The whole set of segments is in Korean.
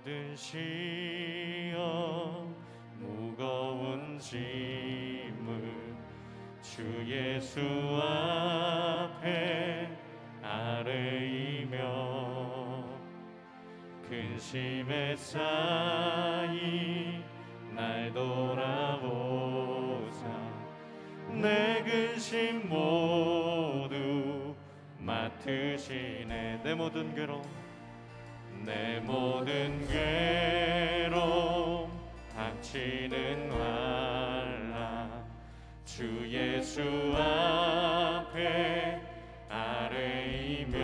모든 시험 무거운 짐을 주 예수 앞에 아뢰이며 근심에 쌓인 날 돌아보자 내 근심 모두 맡으시네. 내 모든 괴로움 닥치는 환난 주 예수 앞에 아뢰이며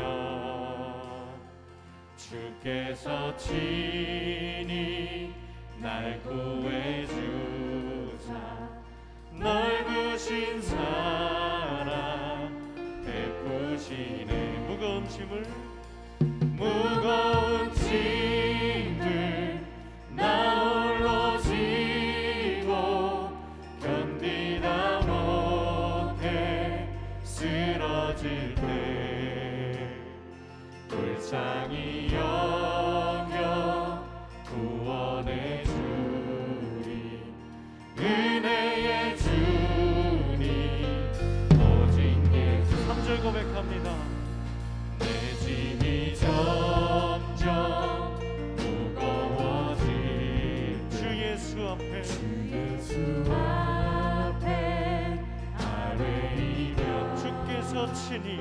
주께서 친히 날 구해주사 넓으신 사랑 베푸시네. 무거운 짐을 나 홀로 지고 견디다 못해 쓰러질 때 불쌍히 여겨 구원해 주리 은혜의 주님 오직 예수. 3절 고백합니다. 내 짐이 점점 무거워질 주 예수 앞에 아뢰이며 주께서 친히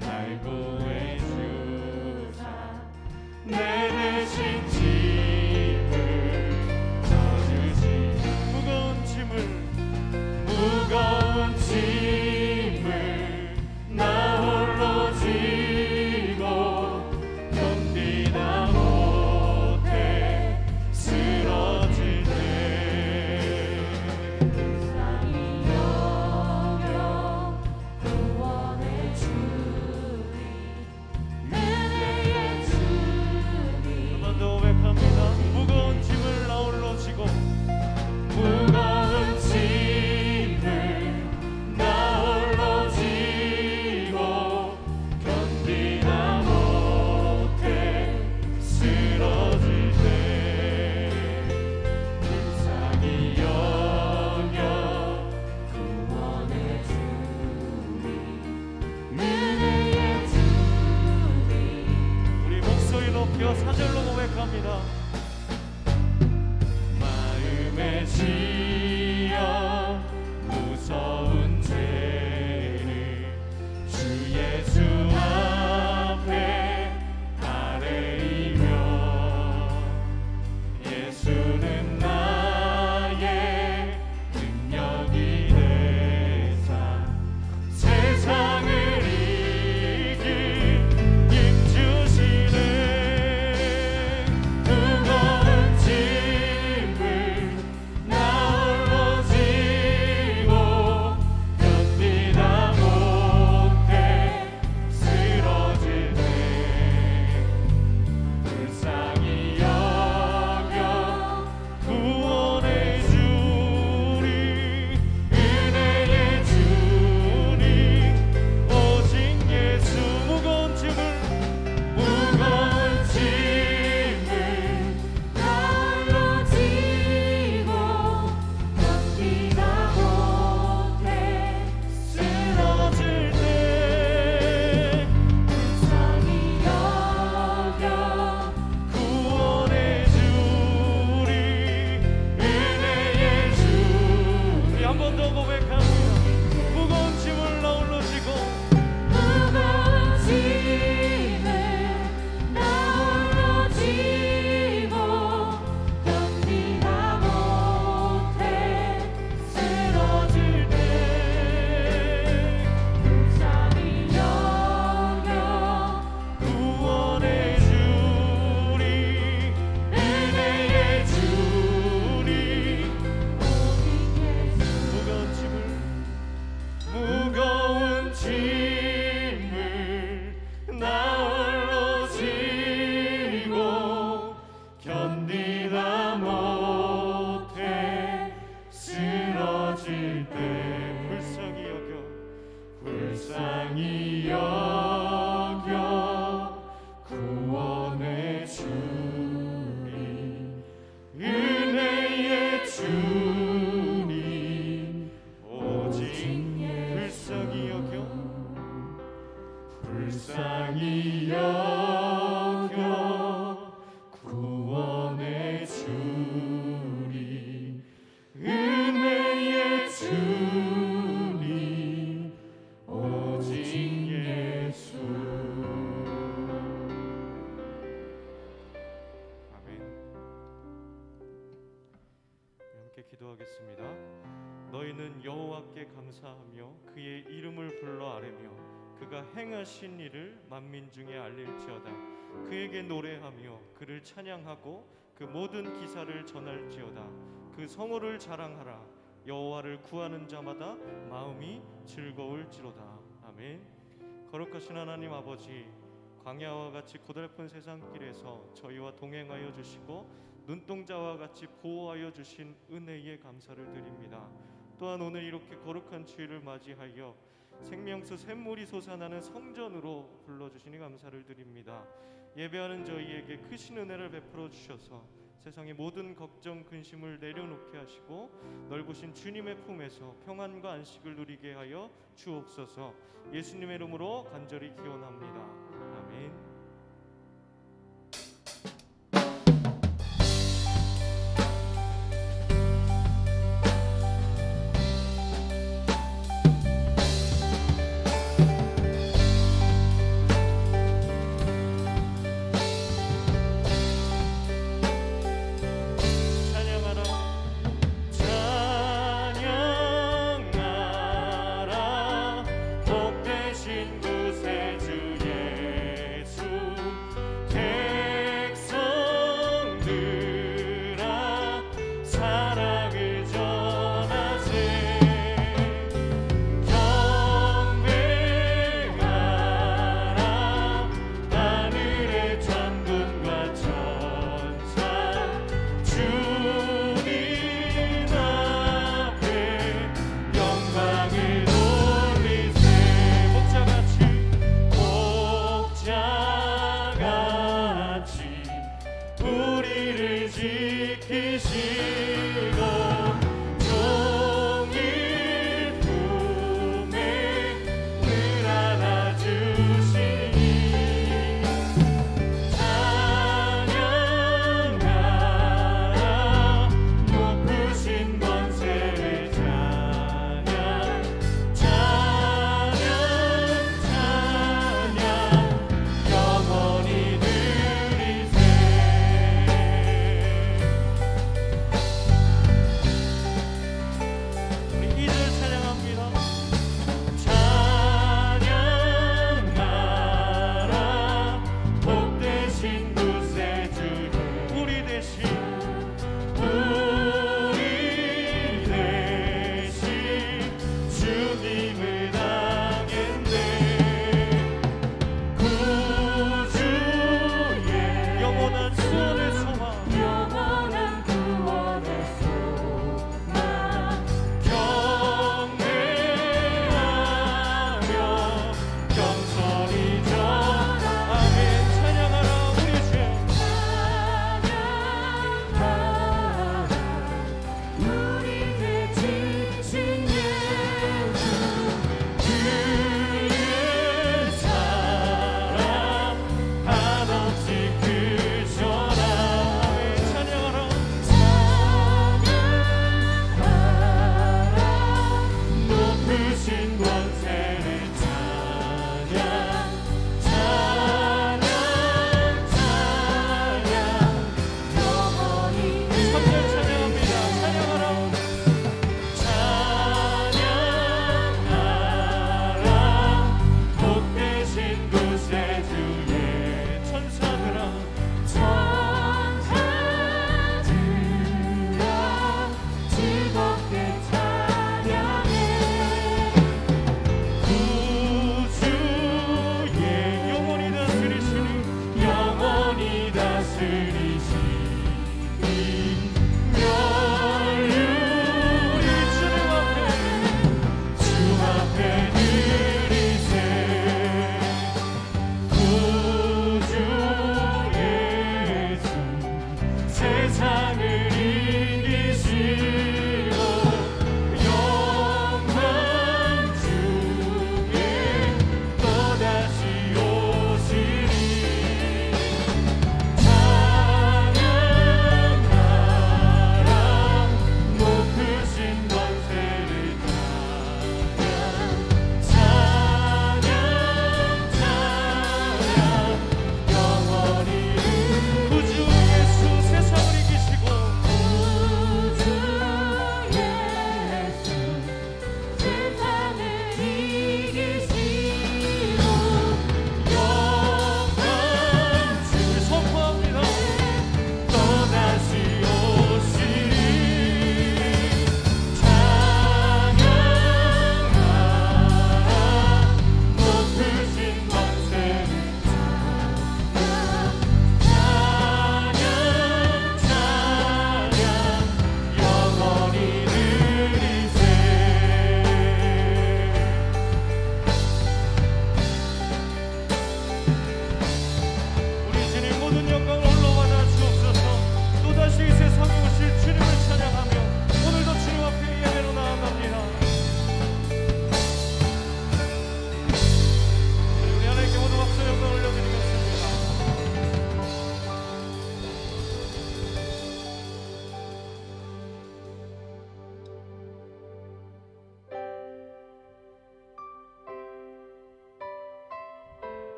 날 구해주사 내 대신 짐을 져주시니 무거운 짐을 나 홀로 지고 견디다 못해 쓰러질 때 불쌍히 여겨 구원해 주리 은혜의 주님. 한 번 더 고백합니다. 무거운 짐을 나 홀로 지고 무거운 짐을 나 홀로 지고 견디다 못해 쓰러질 때 불쌍히 여겨 구원해 주리 은혜의 주님. 우리 목소리 높여 4절로 고백합니다. 마음의 시험 무서운 죄를 주 예수 앞에 아뢰이며 예수는 나의 능력이 되사 세상을 이길 힘 주시네. 무거운 짐을 나 홀로 지고 견디다 못해 쓰러질 때 불쌍히 여겨 구원해 주리 은혜의 주님 오직 예수. 무거운 짐을 나 홀로 지고 견디다 못해 쓰러질 때 불쌍히 여겨 구원해 주리 은혜의 주님. 한 번 더 고백합니다. 무거운 짐을 나 홀로 지고 무거운 짐을 나 홀로 지고 견디다 못해 쓰러질 때 불쌍히 여겨 구원해 주리 은혜의 주님 오직 예수. 무거운 짐을 나 홀로 지고 견디다 못해 쓰러질 때 불쌍히 여겨 너희는 여호와께 감사하며 그의 이름을 불러 아뢰며 그가 행하신 일을 만민 중에 알릴지어다. 그에게 노래하며 그를 찬양하고 그 모든 기사를 전할지어다. 그 성호를 자랑하라. 여호와를 구하는 자마다 마음이 즐거울지로다. 아멘. 거룩하신 하나님 아버지, 광야와 같이 고달픈 세상길에서 저희와 동행하여 주시고 눈동자와 같이 보호하여 주신 은혜에 감사를 드립니다. 또한 오늘 이렇게 거룩한 주일을 맞이하여 생명수 샘물이 솟아나는 성전으로 불러주시니 감사를 드립니다. 예배하는 저희에게 크신 은혜를 베풀어 주셔서 세상의 모든 걱정 근심을 내려놓게 하시고 넓으신 주님의 품에서 평안과 안식을 누리게 하여 주옵소서. 예수님의 이름으로 간절히 기원합니다. 아멘. 복되신 구세주 예수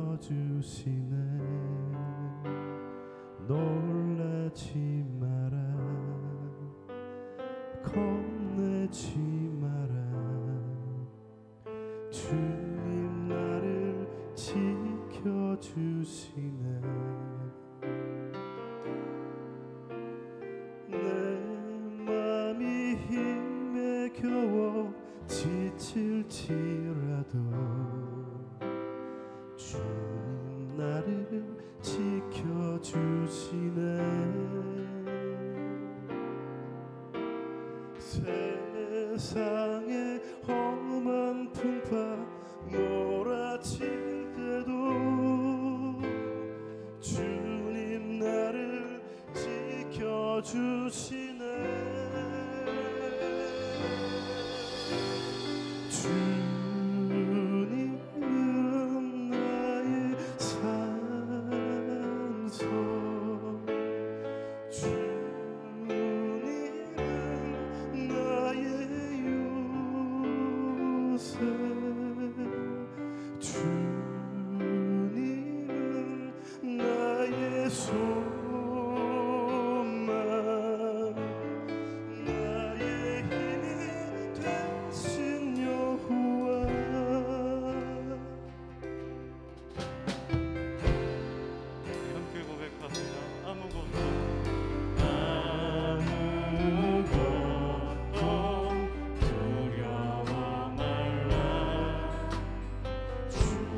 지켜주시네. 놀라지 마라, 겁내지 마라. 주님 나를 지켜주시네. 내 맘이 힘에 겨워 지칠지라도 주님 나를 지켜주시네. 세상의 험한 풍파 몰아칠 때도 주님 나를 지켜주시네. 주님은 나의 산소, 주님은 나의 요새, 주님은 나의 소망, 나의 힘이 되신 여호와. 함께 고백합니다. 아무것도 두려워 말라. 주님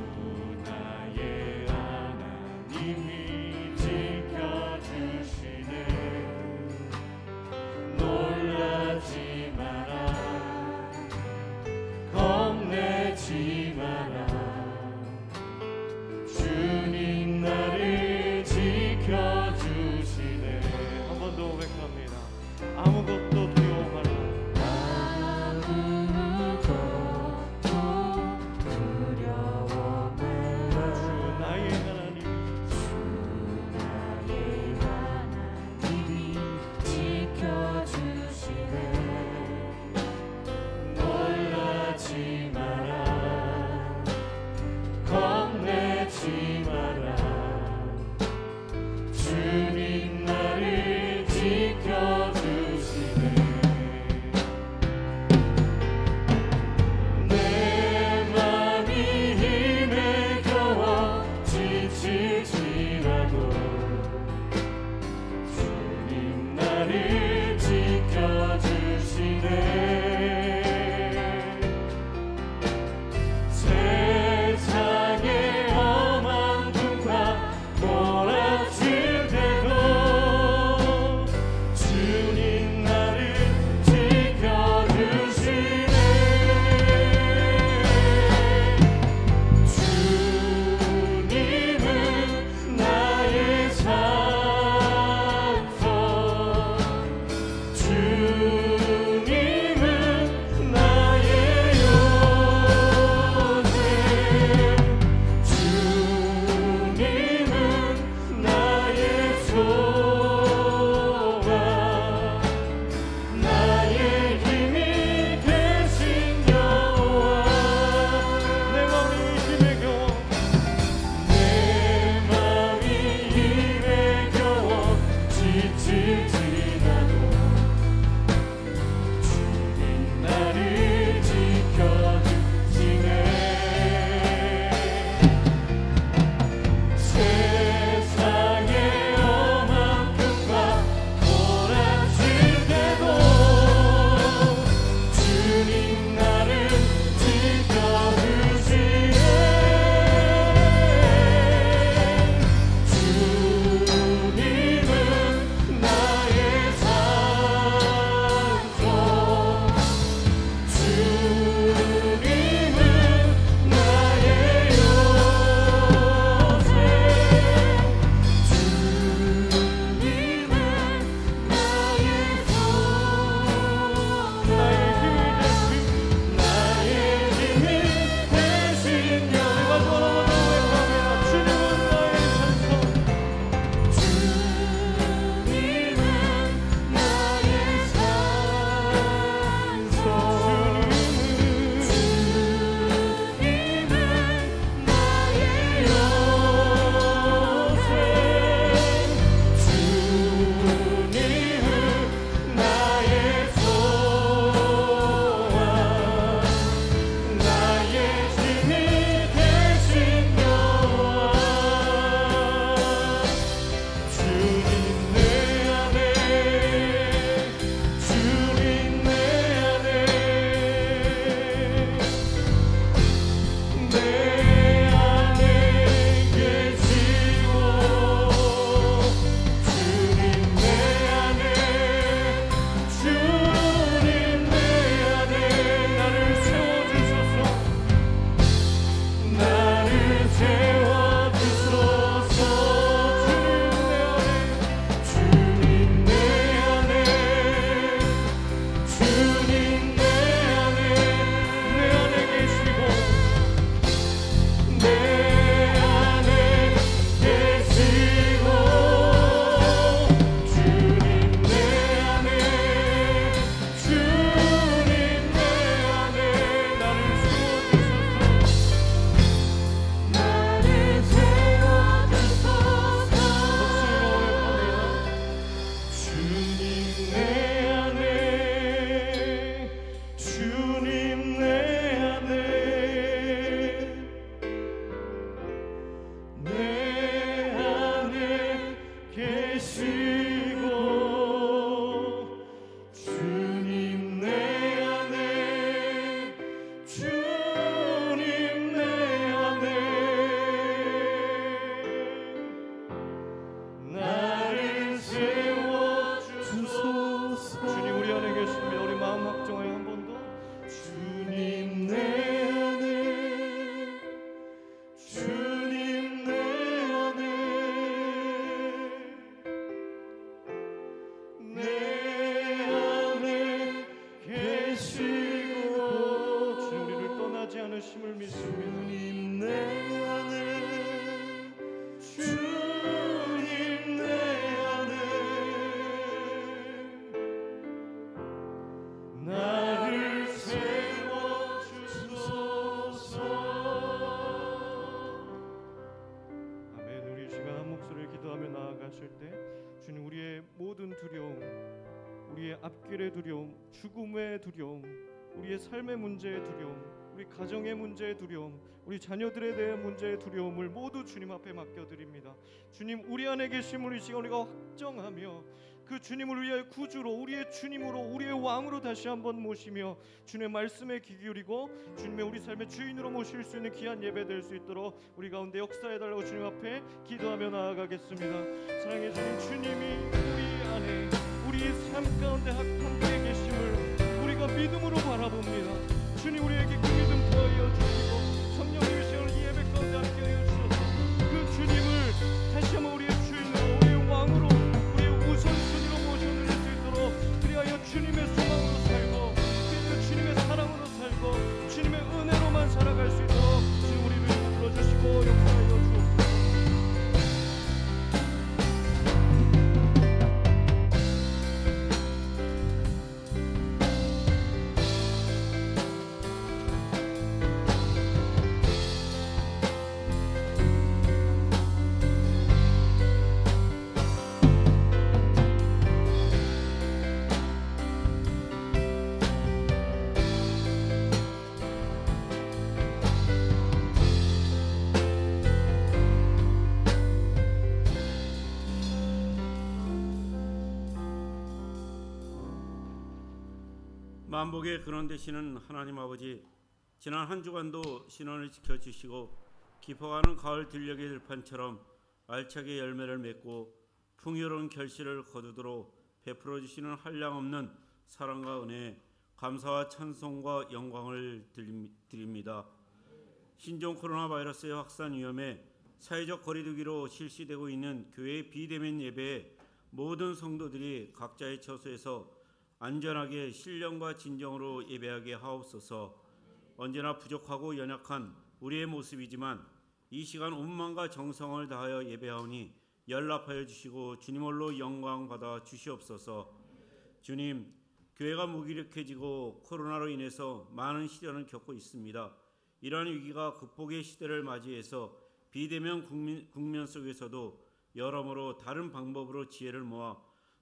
앞길의 두려움, 죽음의 두려움, 우리의 삶의 문제의 두려움, 우리 가정의 문제의 두려움, 우리 자녀들에 대한 문제의 두려움을 모두 주님 앞에 맡겨드립니다. 주님, 우리 안에 계심을 이 시간 우리가 확정하며 그 주님을 위하여 구주로, 우리의 주님으로, 우리의 왕으로 다시 한번 모시며 주님의 말씀에 귀 기울이고 주님의 우리 삶의 주인으로 모실 수 있는 귀한 예배 될 수 있도록 우리 가운데 역사해달라고 주님 앞에 기도하며 나아가겠습니다. 사랑의 주님, 주님이 우리 안에, 우리 삶 가운데 함께 계심을 우리가 믿음으로 바라봅니다. 주님, 우리에게 그 믿음 더하여 주시고 성령님의 시간을 이 예배 가운데 함께하여 주셔서 그 주님을 다시 한번 우리의 주인으로, 우리의 왕으로, 우리의 우선순위로 모셔드릴 수 있도록, 그리하여 주님의 소망으로 살고 그리하여 주님의 사랑으로 살고 주님의 은혜로만 살아갈 수 있도록 주님 우리를 불러주시고 역사하여 주옵소서. 만복의 근원 되시는 하나님 아버지, 지난 한 주간도 신원을 지켜주시고 깊어가는 가을 들녘의 들판처럼 알차게 열매를 맺고 풍요로운 결실을 거두도록 베풀어 주시는 한량없는 사랑과 은혜, 감사와 찬송과 영광을 드립니다. 신종 코로나 바이러스의 확산 위험에 사회적 거리두기로 실시되고 있는 교회 비대면 예배에 모든 성도들이 각자의 처소에서 안전하게 신령과 진정으로 예배하게 하옵소서. 언제나 부족하고 연약한 우리의 모습이지만 이 시간 온 마음과 정성을 다하여 예배하오니 연락하여 주시고 주님 홀로 영광 받아 주시옵소서. 주님, 교회가 무기력해지고 코로나로 인해서 많은 시련을 겪고 있습니다. 이러한 위기가 극복의 시대를 맞이해서 비대면 국면 속에서도 여러모로 다른 방법으로 지혜를 모아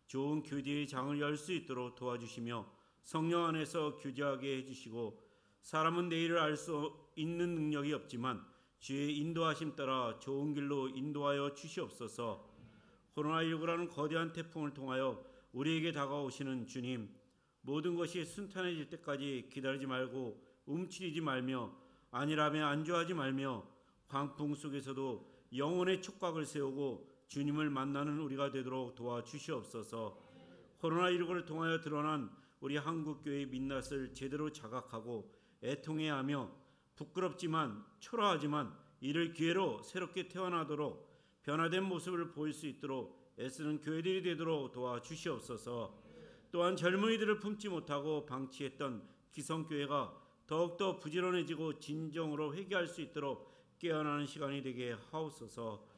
좋은 교제의 장을 열 수 있도록 도와주시며 성령 안에서 교제하게 해주시고, 사람은 내일을 알 수 있는 능력이 없지만 주의 인도하심 따라 좋은 길로 인도하여 주시옵소서. 코로나19라는 거대한 태풍을 통하여 우리에게 다가오시는 주님, 모든 것이 순탄해질 때까지 기다리지 말고 움츠리지 말며 아니라면 안주하지 말며 광풍 속에서도 영혼의 촉각을 세우고 주님을 만나는 우리가 되도록 도와주시옵소서. 코로나19를 통하여 드러난 우리 한국교회의 민낯을 제대로 자각하고 애통해하며 부끄럽지만 초라하지만 이를 기회로 새롭게 태어나도록 변화된 모습을 보일 수 있도록 애쓰는 교회들이 되도록 도와주시옵소서. 또한 젊은이들을 품지 못하고 방치했던 기성교회가 더욱더 부지런해지고 진정으로 회개할 수 있도록 깨어나는 시간이 되게 하옵소서.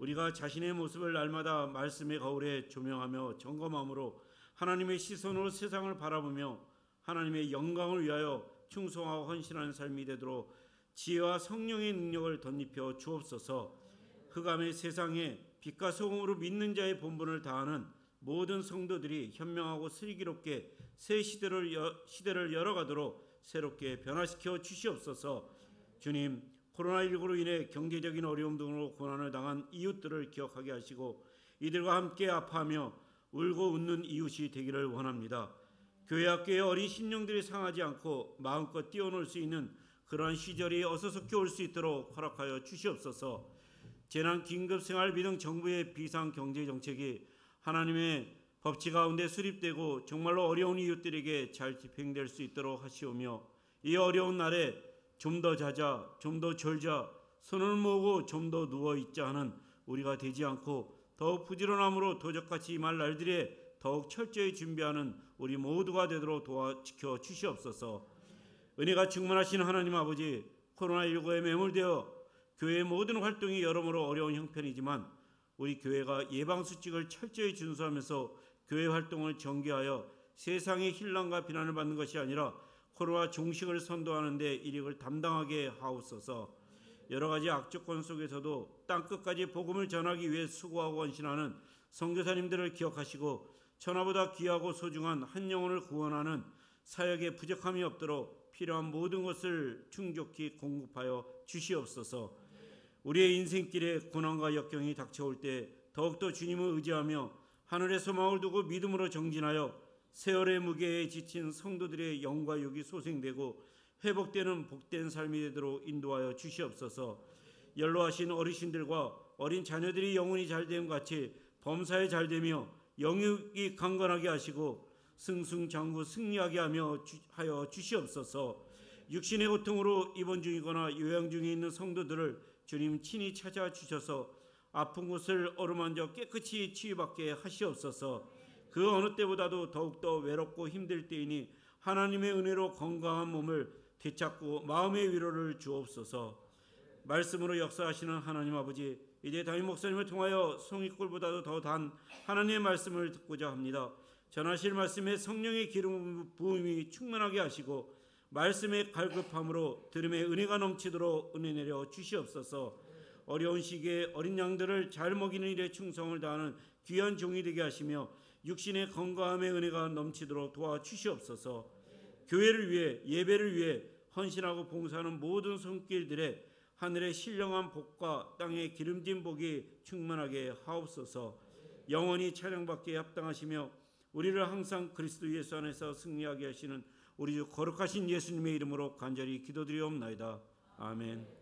우리가 자신의 모습을 날마다 말씀의 거울에 조명하며 점검함으로 하나님의 시선으로 세상을 바라보며 하나님의 영광을 위하여 충성하고 헌신하는 삶이 되도록 지혜와 성령의 능력을 덧입혀 주옵소서. 흑암의 세상에 빛과 소금으로 믿는 자의 본분을 다하는 모든 성도들이 현명하고 슬기롭게 새 시대를 열어가도록 새롭게 변화시켜 주시옵소서. 주님, 코로나19로 인해 경제적인 어려움 등으로 고난을 당한 이웃들을 기억하게 하시고 이들과 함께 아파하며 울고 웃는 이웃이 되기를 원합니다. 교회 학교의 어린 심령들이 상하지 않고 마음껏 뛰어놀 수 있는 그러한 시절이 어서속히 올 수 있도록 허락하여 주시옵소서. 재난 긴급생활비 등 정부의 비상경제정책이 하나님의 법치 가운데 수립되고 정말로 어려운 이웃들에게 잘 집행될 수 있도록 하시오며, 이 어려운 날에 좀 더 자자, 좀 더 졸자, 손을 모으고 좀 더 누워있자 하는 우리가 되지 않고 더욱 부지런함으로 도적같이 임할 날들에 더욱 철저히 준비하는 우리 모두가 되도록 도와지켜 주시옵소서. 은혜가 충만하신 하나님 아버지, 코로나19에 매몰되어 교회의 모든 활동이 여러모로 어려운 형편이지만 우리 교회가 예방수칙을 철저히 준수하면서 교회 활동을 전개하여 세상의 혼란과 비난을 받는 것이 아니라 코로나 종식을 선도하는 데 일익을 담당하게 하옵소서. 여러 가지 악조건 속에서도 땅끝까지 복음을 전하기 위해 수고하고 헌신하는 선교사님들을 기억하시고 천하보다 귀하고 소중한 한 영혼을 구원하는 사역에 부족함이 없도록 필요한 모든 것을 충족히 공급하여 주시옵소서. 우리의 인생길에 고난과 역경이 닥쳐올 때 더욱더 주님을 의지하며 하늘의 소망을 두고 믿음으로 정진하여 세월의 무게에 지친 성도들의 영과 육이 소생되고 회복되는 복된 삶이 되도록 인도하여 주시옵소서. 연로하신 어르신들과 어린 자녀들이 영혼이 잘됨 같이 범사에 잘되며 영육이 강건하게 하시고 승승장구 승리하게 하여 주시옵소서. 육신의 고통으로 입원 중이거나 요양 중에 있는 성도들을 주님 친히 찾아주셔서 아픈 곳을 어루만져 깨끗이 치유받게 하시옵소서. 그 어느 때보다도 더욱더 외롭고 힘들 때이니 하나님의 은혜로 건강한 몸을 되찾고 마음의 위로를 주옵소서. 말씀으로 역사하시는 하나님 아버지, 이제 담임 목사님을 통하여 송이꿀보다도 더 단 하나님의 말씀을 듣고자 합니다. 전하실 말씀에 성령의 기름 부음이 충만하게 하시고 말씀의 갈급함으로 들음의 은혜가 넘치도록 은혜 내려 주시옵소서. 어려운 시기에 어린 양들을 잘 먹이는 일에 충성을 다하는 귀한 종이 되게 하시며 육신의 건강함의 은혜가 넘치도록 도와주시옵소서. 교회를 위해 예배를 위해 헌신하고 봉사하는 모든 손길들에 하늘의 신령한 복과 땅의 기름진 복이 충만하게 하옵소서. 영원히 찬양받기에 합당하시며 우리를 항상 그리스도 예수 안에서 승리하게 하시는 우리 주 거룩하신 예수님의 이름으로 간절히 기도드리옵나이다. 아멘.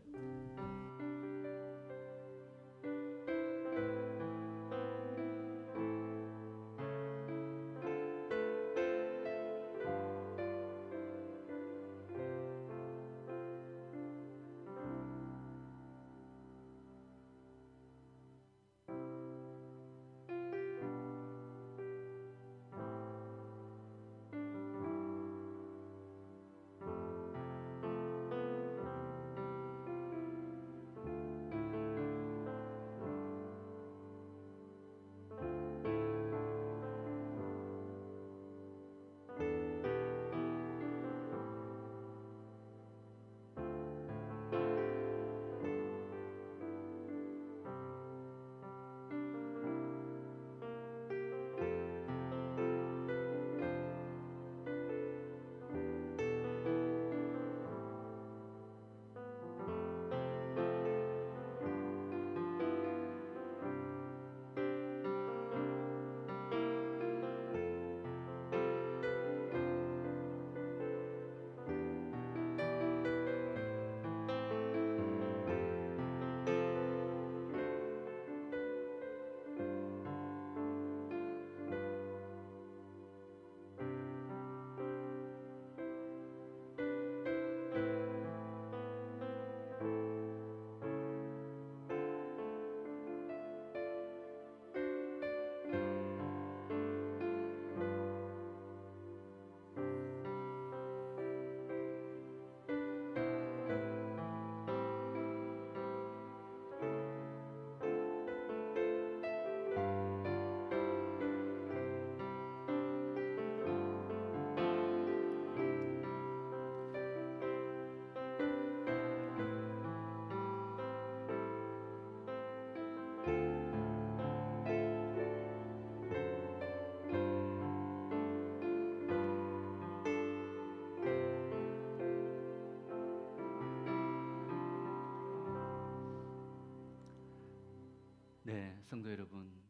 네, 성도 여러분,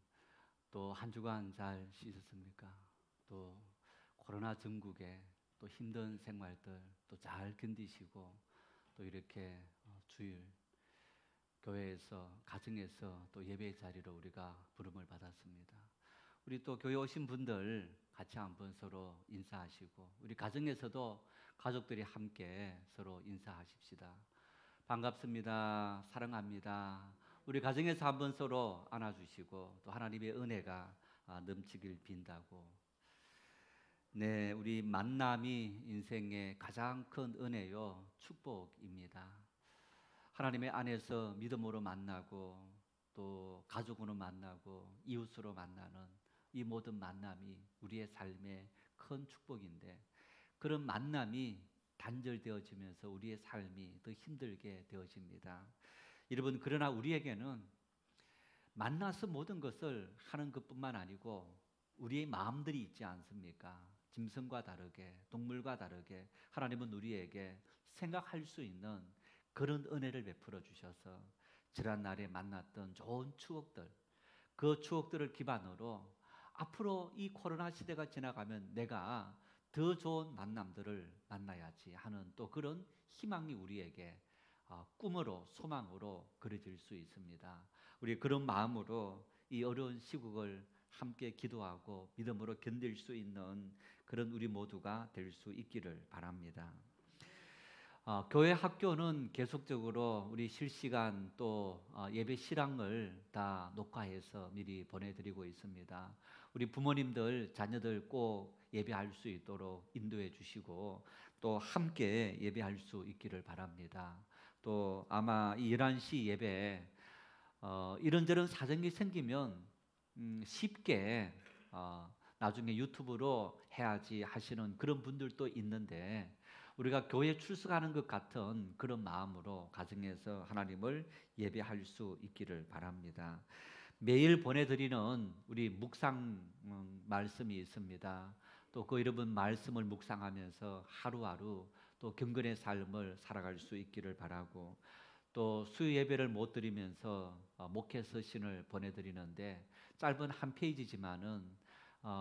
또 한 주간 잘 쉬셨습니까? 또 코로나 전국에 또 힘든 생활들 또 잘 견디시고 또 이렇게 주일 교회에서 가정에서 또 예배의 자리로 우리가 부름을 받았습니다. 우리 또 교회 오신 분들 같이 한번 서로 인사하시고 우리 가정에서도 가족들이 함께 서로 인사하십시다. 반갑습니다. 사랑합니다. 우리 가정에서 한번 서로 안아주시고 또 하나님의 은혜가 넘치길 빈다고. 네, 우리 만남이 인생의 가장 큰 은혜요 축복입니다. 하나님의 안에서 믿음으로 만나고 또 가족으로 만나고 이웃으로 만나는 이 모든 만남이 우리의 삶의 큰 축복인데 그런 만남이 단절되어지면서 우리의 삶이 더 힘들게 되어집니다. 여러분, 그러나 우리에게는 만나서 모든 것을 하는 것뿐만 아니고 우리의 마음들이 있지 않습니까? 짐승과 다르게, 동물과 다르게 하나님은 우리에게 생각할 수 있는 그런 은혜를 베풀어 주셔서 지난 날에 만났던 좋은 추억들, 그 추억들을 기반으로 앞으로 이 코로나 시대가 지나가면 내가 더 좋은 만남들을 만나야지 하는 또 그런 희망이 우리에게 꿈으로, 소망으로 그려질 수 있습니다. 우리 그런 마음으로 이 어려운 시국을 함께 기도하고 믿음으로 견딜 수 있는 그런 우리 모두가 될 수 있기를 바랍니다. 교회 학교는 계속적으로 우리 실시간 또 예배 실황을 다 녹화해서 미리 보내드리고 있습니다. 우리 부모님들, 자녀들 꼭 예배할 수 있도록 인도해 주시고 또 함께 예배할 수 있기를 바랍니다. 또 아마 이 11시 예배 이런저런 사정이 생기면 쉽게 나중에 유튜브로 해야지 하시는 그런 분들도 있는데 우리가 교회에 출석하는 것 같은 그런 마음으로 가정에서 하나님을 예배할 수 있기를 바랍니다. 매일 보내드리는 우리 묵상 말씀이 있습니다. 또 그 여러분 말씀을 묵상하면서 하루하루 또 경건의 삶을 살아갈 수 있기를 바라고 또 수요 예배를 못 드리면서 목회 서신을 보내드리는데 짧은 한 페이지지만은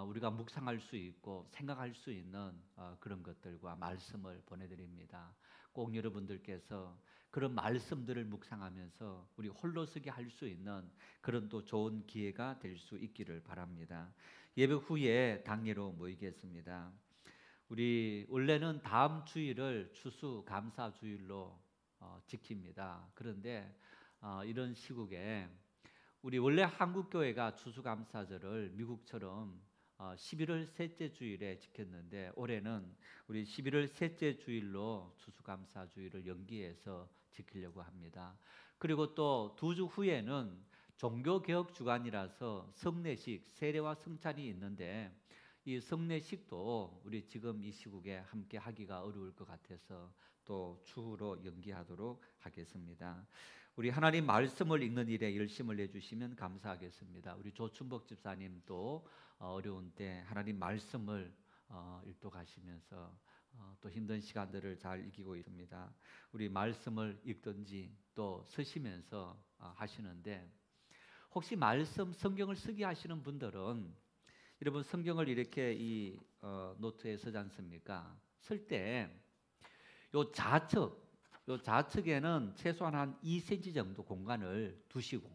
우리가 묵상할 수 있고 생각할 수 있는 그런 것들과 말씀을 보내드립니다. 꼭 여러분들께서 그런 말씀들을 묵상하면서 우리 홀로서기 할 수 있는 그런 또 좋은 기회가 될 수 있기를 바랍니다. 예배 후에 당회로 모이겠습니다. 우리 원래는 다음 주일을 추수감사주일로 지킵니다. 그런데 이런 시국에 우리 원래 한국교회가 추수감사절을 미국처럼 11월 셋째 주일에 지켰는데 올해는 우리 11월 셋째 주일로 추수감사주일을 연기해서 지키려고 합니다. 그리고 또 2주 후에는 종교개혁 주간이라서 성례식, 세례와 성찬이 있는데 이 성례식도 우리 지금 이 시국에 함께 하기가 어려울 것 같아서 또 추후로 연기하도록 하겠습니다. 우리 하나님 말씀을 읽는 일에 열심을 내주시면 감사하겠습니다. 우리 조춘복 집사님도 어려운 때 하나님 말씀을 일독하시면서 또 힘든 시간들을 잘 이기고 있습니다. 우리 말씀을 읽든지 또 쓰시면서 하시는데 혹시 말씀 성경을 쓰게 하시는 분들은 여러분 성경을 이렇게 이 노트에 쓰지 않습니까? 쓸 때 요 좌측에는 최소한 한 2cm 정도 공간을 두시고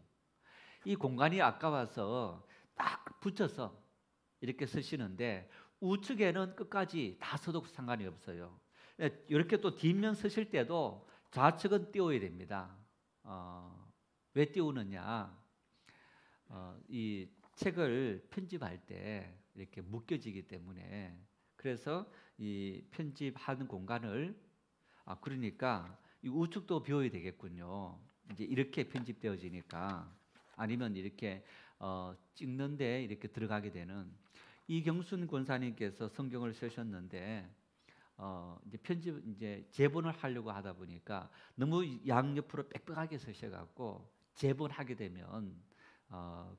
이 공간이 아까워서 딱 붙여서 이렇게 쓰시는데 우측에는 끝까지 다 써도 상관이 없어요. 이렇게 또 뒷면 쓰실 때도 좌측은 띄워야 됩니다. 왜 띄우느냐? 이 책을 편집할 때 이렇게 묶여지기 때문에 그래서 이 편집하는 공간을 그러니까 이 우측도 비워야 되겠군요. 이제 이렇게 편집되어지니까 아니면 이렇게 찍는데 이렇게 들어가게 되는 이경순 권사님께서 성경을 쓰셨는데 이제 이제 재본을 하려고 하다 보니까 너무 양옆으로 빽빽하게 쓰셔갖고 재본하게 되면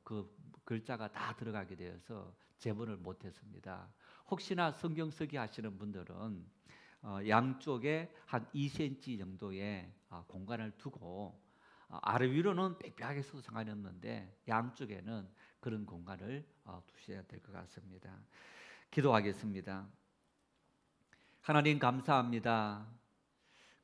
그 글자가 다 들어가게 되어서 재본을 못했습니다. 혹시나 성경 쓰기 하시는 분들은 양쪽에 한 2cm 정도의 공간을 두고 아래 위로는 빽빽하게 써도 상관이 없는데 양쪽에는 그런 공간을 두셔야 될 것 같습니다. 기도하겠습니다. 하나님 감사합니다.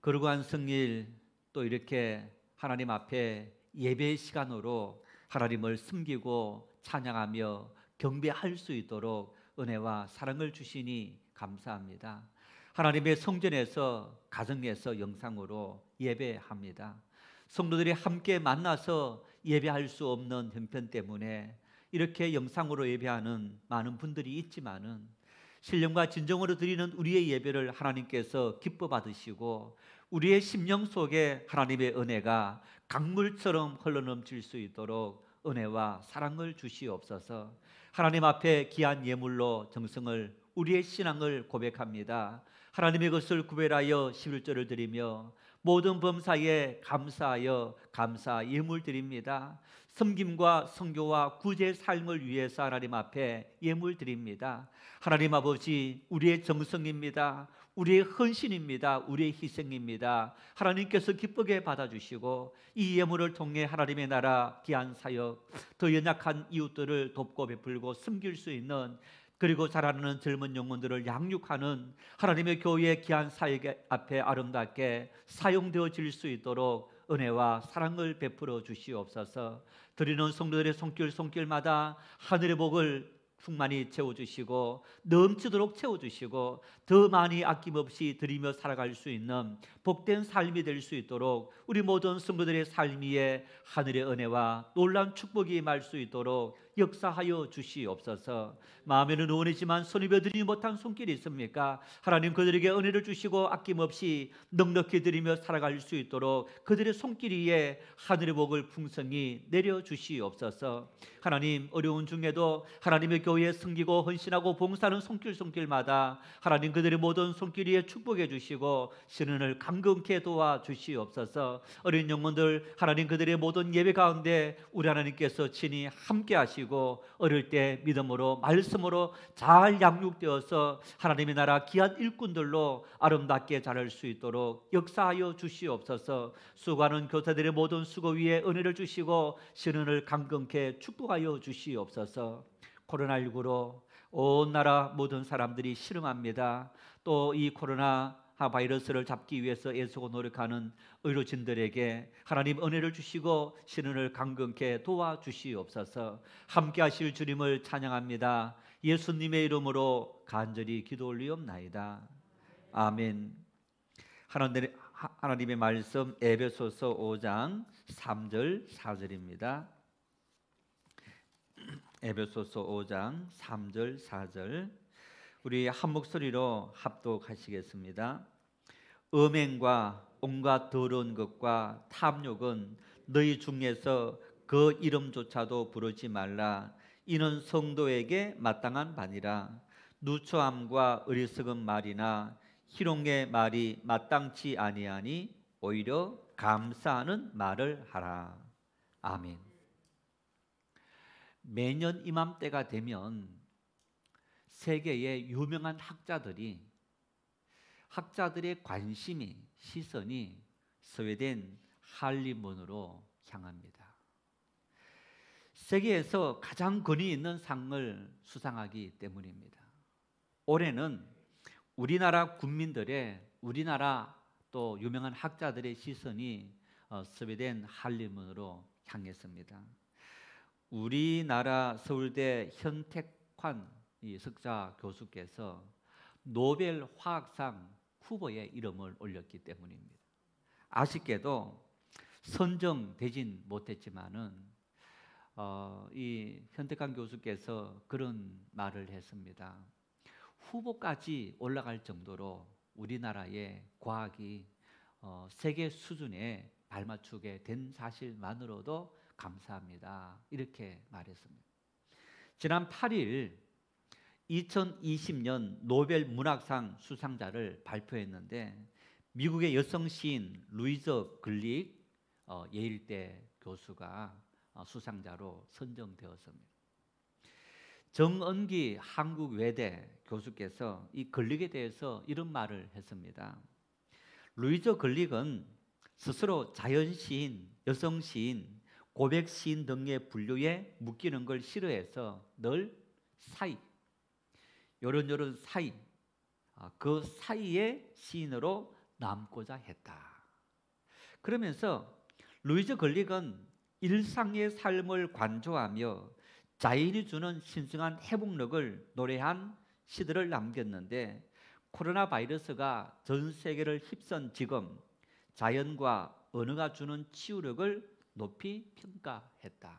거룩한 성일 또 이렇게 하나님 앞에 예배의 시간으로 하나님을 섬기고 찬양하며 경배할 수 있도록 은혜와 사랑을 주시니 감사합니다. 하나님의 성전에서 가정에서 영상으로 예배합니다. 성도들이 함께 만나서 예배할 수 없는 형편 때문에 이렇게 영상으로 예배하는 많은 분들이 있지만은 신령과 진정으로 드리는 우리의 예배를 하나님께서 기뻐 받으시고 우리의 심령 속에 하나님의 은혜가 강물처럼 흘러넘칠 수 있도록 은혜와 사랑을 주시옵소서. 하나님 앞에 귀한 예물로 정성을 우리의 신앙을 고백합니다. 하나님의 것을 구별하여 11조를 드리며 모든 범사에 감사하여 감사 예물 드립니다. 섬김과 선교와 구제 삶을 위해서 하나님 앞에 예물 드립니다. 하나님 아버지, 우리의 정성입니다. 우리의 헌신입니다. 우리의 희생입니다. 하나님께서 기쁘게 받아주시고 이 예물을 통해 하나님의 나라 귀한 사역, 더 연약한 이웃들을 돕고 베풀고 섬길 수 있는, 그리고 자라나는 젊은 영혼들을 양육하는 하나님의 교회의 귀한 사역 앞에 아름답게 사용되어질 수 있도록 은혜와 사랑을 베풀어 주시옵소서. 드리는 성도들의 손길마다 하늘의 복을 충만히 채워주시고 넘치도록 채워주시고 더 많이 아낌없이 드리며 살아갈 수 있는 복된 삶이 될 수 있도록 우리 모든 성도들의 삶 위에 하늘의 은혜와 놀라운 축복이 임할 수 있도록 역사하여 주시옵소서. 마음에는 원이지만 손이 베드리지 못한 손길이 있습니까? 하나님, 그들에게 은혜를 주시고 아낌없이 넉넉히 드리며 살아갈 수 있도록 그들의 손길 위에 하늘의 복을 풍성히 내려주시옵소서. 하나님, 어려운 중에도 하나님의 교회에 섬기고 헌신하고 봉사하는 손길마다 하나님, 그들의 모든 손길 위에 축복해 주시고 신은을 강건케 도와주시옵소서. 어린 영혼들 하나님, 그들의 모든 예배 가운데 우리 하나님께서 친히 함께 하시고 어릴 때 믿음으로 말씀으로 잘 양육되어서 하나님의 나라 귀한 일꾼들로 아름답게 자랄 수 있도록 역사하여 주시옵소서. 수고하는 교사들의 모든 수고 위에 은혜를 주시고 신은을 강건케 축복하여 주시옵소서. 코로나19로 온 나라 모든 사람들이 실험합니다. 또 이 코로나 바이러스를 잡기 위해서 애쓰고 노력하는 의료진들에게 하나님 은혜를 주시고 신은을 강건케 도와주시옵소서. 함께 하실 주님을 찬양합니다. 예수님의 이름으로 간절히 기도 올리옵나이다. 아멘. 하나님의 말씀 에베소서 5장 3절 4절입니다. 에베소서 5장 3절 4절 우리 한 목소리로 합독하시겠습니다. 음행과 온갖 더러운 것과 탐욕은 너희 중에서 그 이름조차도 부르지 말라. 이는 성도에게 마땅한 바니라. 누추함과 어리석은 말이나 희롱의 말이 마땅치 아니하니 오히려 감사하는 말을 하라. 아멘. 매년 이맘때가 되면 세계의 유명한 학자들의 관심이, 시선이 스웨덴 할리문으로 향합니다. 세계에서 가장 권위 있는 상을 수상하기 때문입니다. 올해는 우리나라 국민들의, 우리나라 또 유명한 학자들의 시선이 스웨덴 할리문으로 향했습니다. 우리나라 서울대 현택환 이 석자 교수께서 노벨 화학상 후보에 이름을 올렸기 때문입니다. 아쉽게도 선정되진 못했지만은 이 현택환 교수께서 그런 말을 했습니다. 후보까지 올라갈 정도로 우리나라의 과학이 세계 수준에 발맞추게 된 사실만으로도 감사합니다. 이렇게 말했습니다. 지난 8일 2020년 노벨 문학상 수상자를 발표했는데 미국의 여성 시인 루이저 글릭 예일대 교수가 수상자로 선정되었습니다. 정은기 한국외대 교수께서 이 글릭에 대해서 이런 말을 했습니다. 루이저 글릭은 스스로 자연시인, 여성시인, 고백시인 등의 분류에 묶이는 걸 싫어해서 늘 사이, 요런 사이, 그 사이의 시인으로 남고자 했다. 그러면서 루이저 글릭은 일상의 삶을 관조하며 자연이 주는 신성한 회복력을 노래한 시들을 남겼는데 코로나 바이러스가 전 세계를 휩쓴 지금 자연과 언어가 주는 치유력을 높이 평가했다.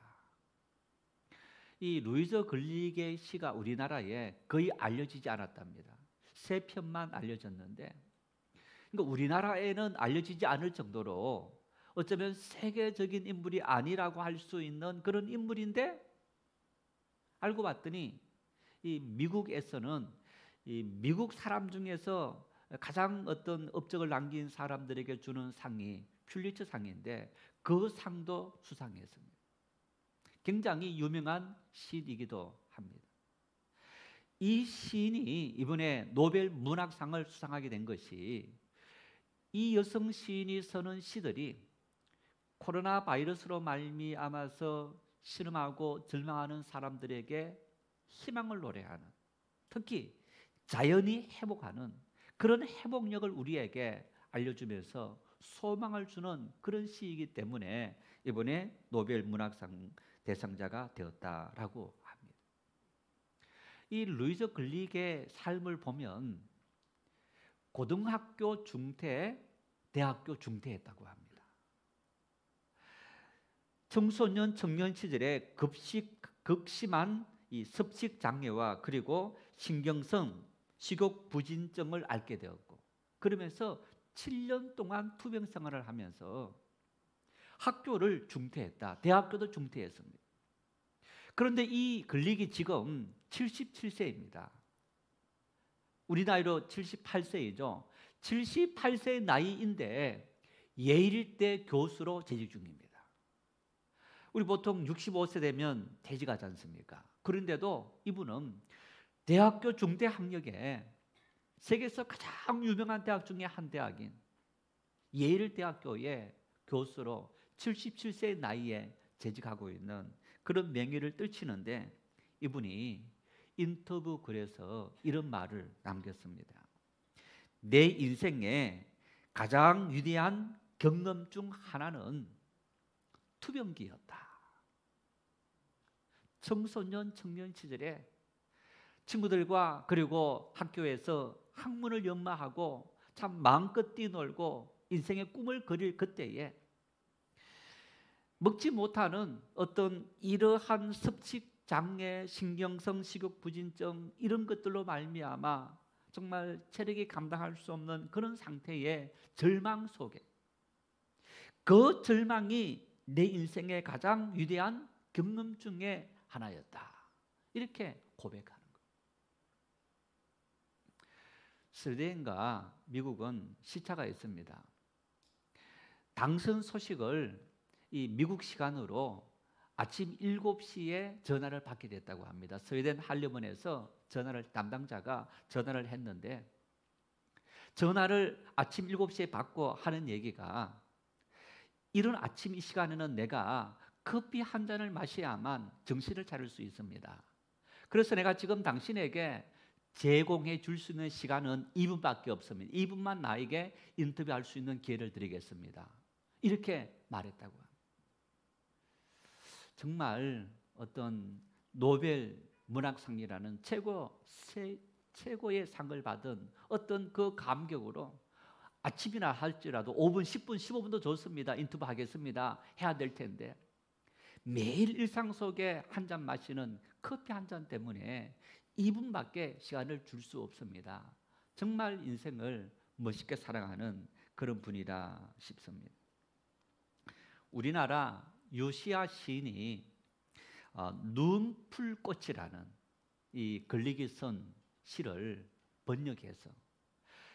이 루이저 글릭의 시가 우리나라에 거의 알려지지 않았답니다. 3편만 알려졌는데, 그러니까 우리나라에는 알려지지 않을 정도로 어쩌면 세계적인 인물이 아니라고 할 수 있는 그런 인물인데, 알고 봤더니 이 미국에서는 이 미국 사람 중에서 가장 어떤 업적을 남긴 사람들에게 주는 상이 퓰리처 상인데 그 상도 수상했습니다. 굉장히 유명한 시인이기도 합니다. 이 시인이 이번에 노벨 문학상을 수상하게 된 것이 이 여성 시인이 쓰는 시들이 코로나 바이러스로 말미암아서 신음하고 절망하는 사람들에게 희망을 노래하는, 특히 자연이 회복하는 그런 회복력을 우리에게 알려주면서 소망을 주는 그런 시이기 때문에 이번에 노벨 문학상 대상자가 되었다라고 합니다. 이 루이저 글릭의 삶을 보면 고등학교 중퇴, 대학교 중퇴했다고 합니다. 청소년 청년 시절에 극심한 이 섭식 장애와 그리고 신경성 식욕 부진증을 앓게 되었고, 그러면서 7년 동안 투병 생활을 하면서 학교를 중퇴했다. 대학교도 중퇴했습니다. 그런데 이 글릭이 지금 77세입니다. 우리 나이로 78세이죠. 78세의 나이인데 예일대 교수로 재직 중입니다. 우리 보통 65세 되면 퇴직하지 않습니까? 그런데도 이분은 대학교 중퇴 학력에 세계에서 가장 유명한 대학 중에 한 대학인 예일대학교의 교수로 77세의 나이에 재직하고 있는 그런 명예를 떨치는데, 이분이 인터뷰 글에서 이런 말을 남겼습니다. 내 인생의 가장 위대한 경험 중 하나는 투병기였다. 청소년 청년 시절에 친구들과 그리고 학교에서 학문을 연마하고 참 마음껏 뛰놀고 인생의 꿈을 그릴 그때에 먹지 못하는 어떤 이러한 섭식 장애, 신경성 식욕 부진증 이런 것들로 말미암아 정말 체력이 감당할 수 없는 그런 상태의 절망 속에, 그 절망이 내 인생의 가장 위대한 경험 중에 하나였다. 이렇게 고백하는 거예요. 스웨덴과 미국은 시차가 있습니다. 당선 소식을 이 미국 시간으로 아침 7시에 전화를 받게 됐다고 합니다. 스웨덴 한림원에서 담당자가 전화를 했는데, 전화를 아침 7시에 받고 하는 얘기가, 이른 아침 이 시간에는 내가 커피 한 잔을 마셔야만 정신을 차릴 수 있습니다. 그래서 내가 지금 당신에게 제공해 줄 수 있는 시간은 2분밖에 없습니다. 2분만 나에게 인터뷰할 수 있는 기회를 드리겠습니다. 이렇게 말했다고 합니다. 정말 어떤 노벨 문학상이라는 최고의 상을 받은 어떤 그 감격으로 아침이나 할지라도 5분, 10분, 15분도 좋습니다. 인터뷰 하겠습니다. 해야 될 텐데 매일 일상 속에 한 잔 마시는 커피 한 잔 때문에 2분밖에 시간을 줄 수 없습니다. 정말 인생을 멋있게 살아가는 그런 분이라 싶습니다. 우리나라 요시야 시인이 눈풀꽃이라는 이 글릭이 쓴 시를 번역해서,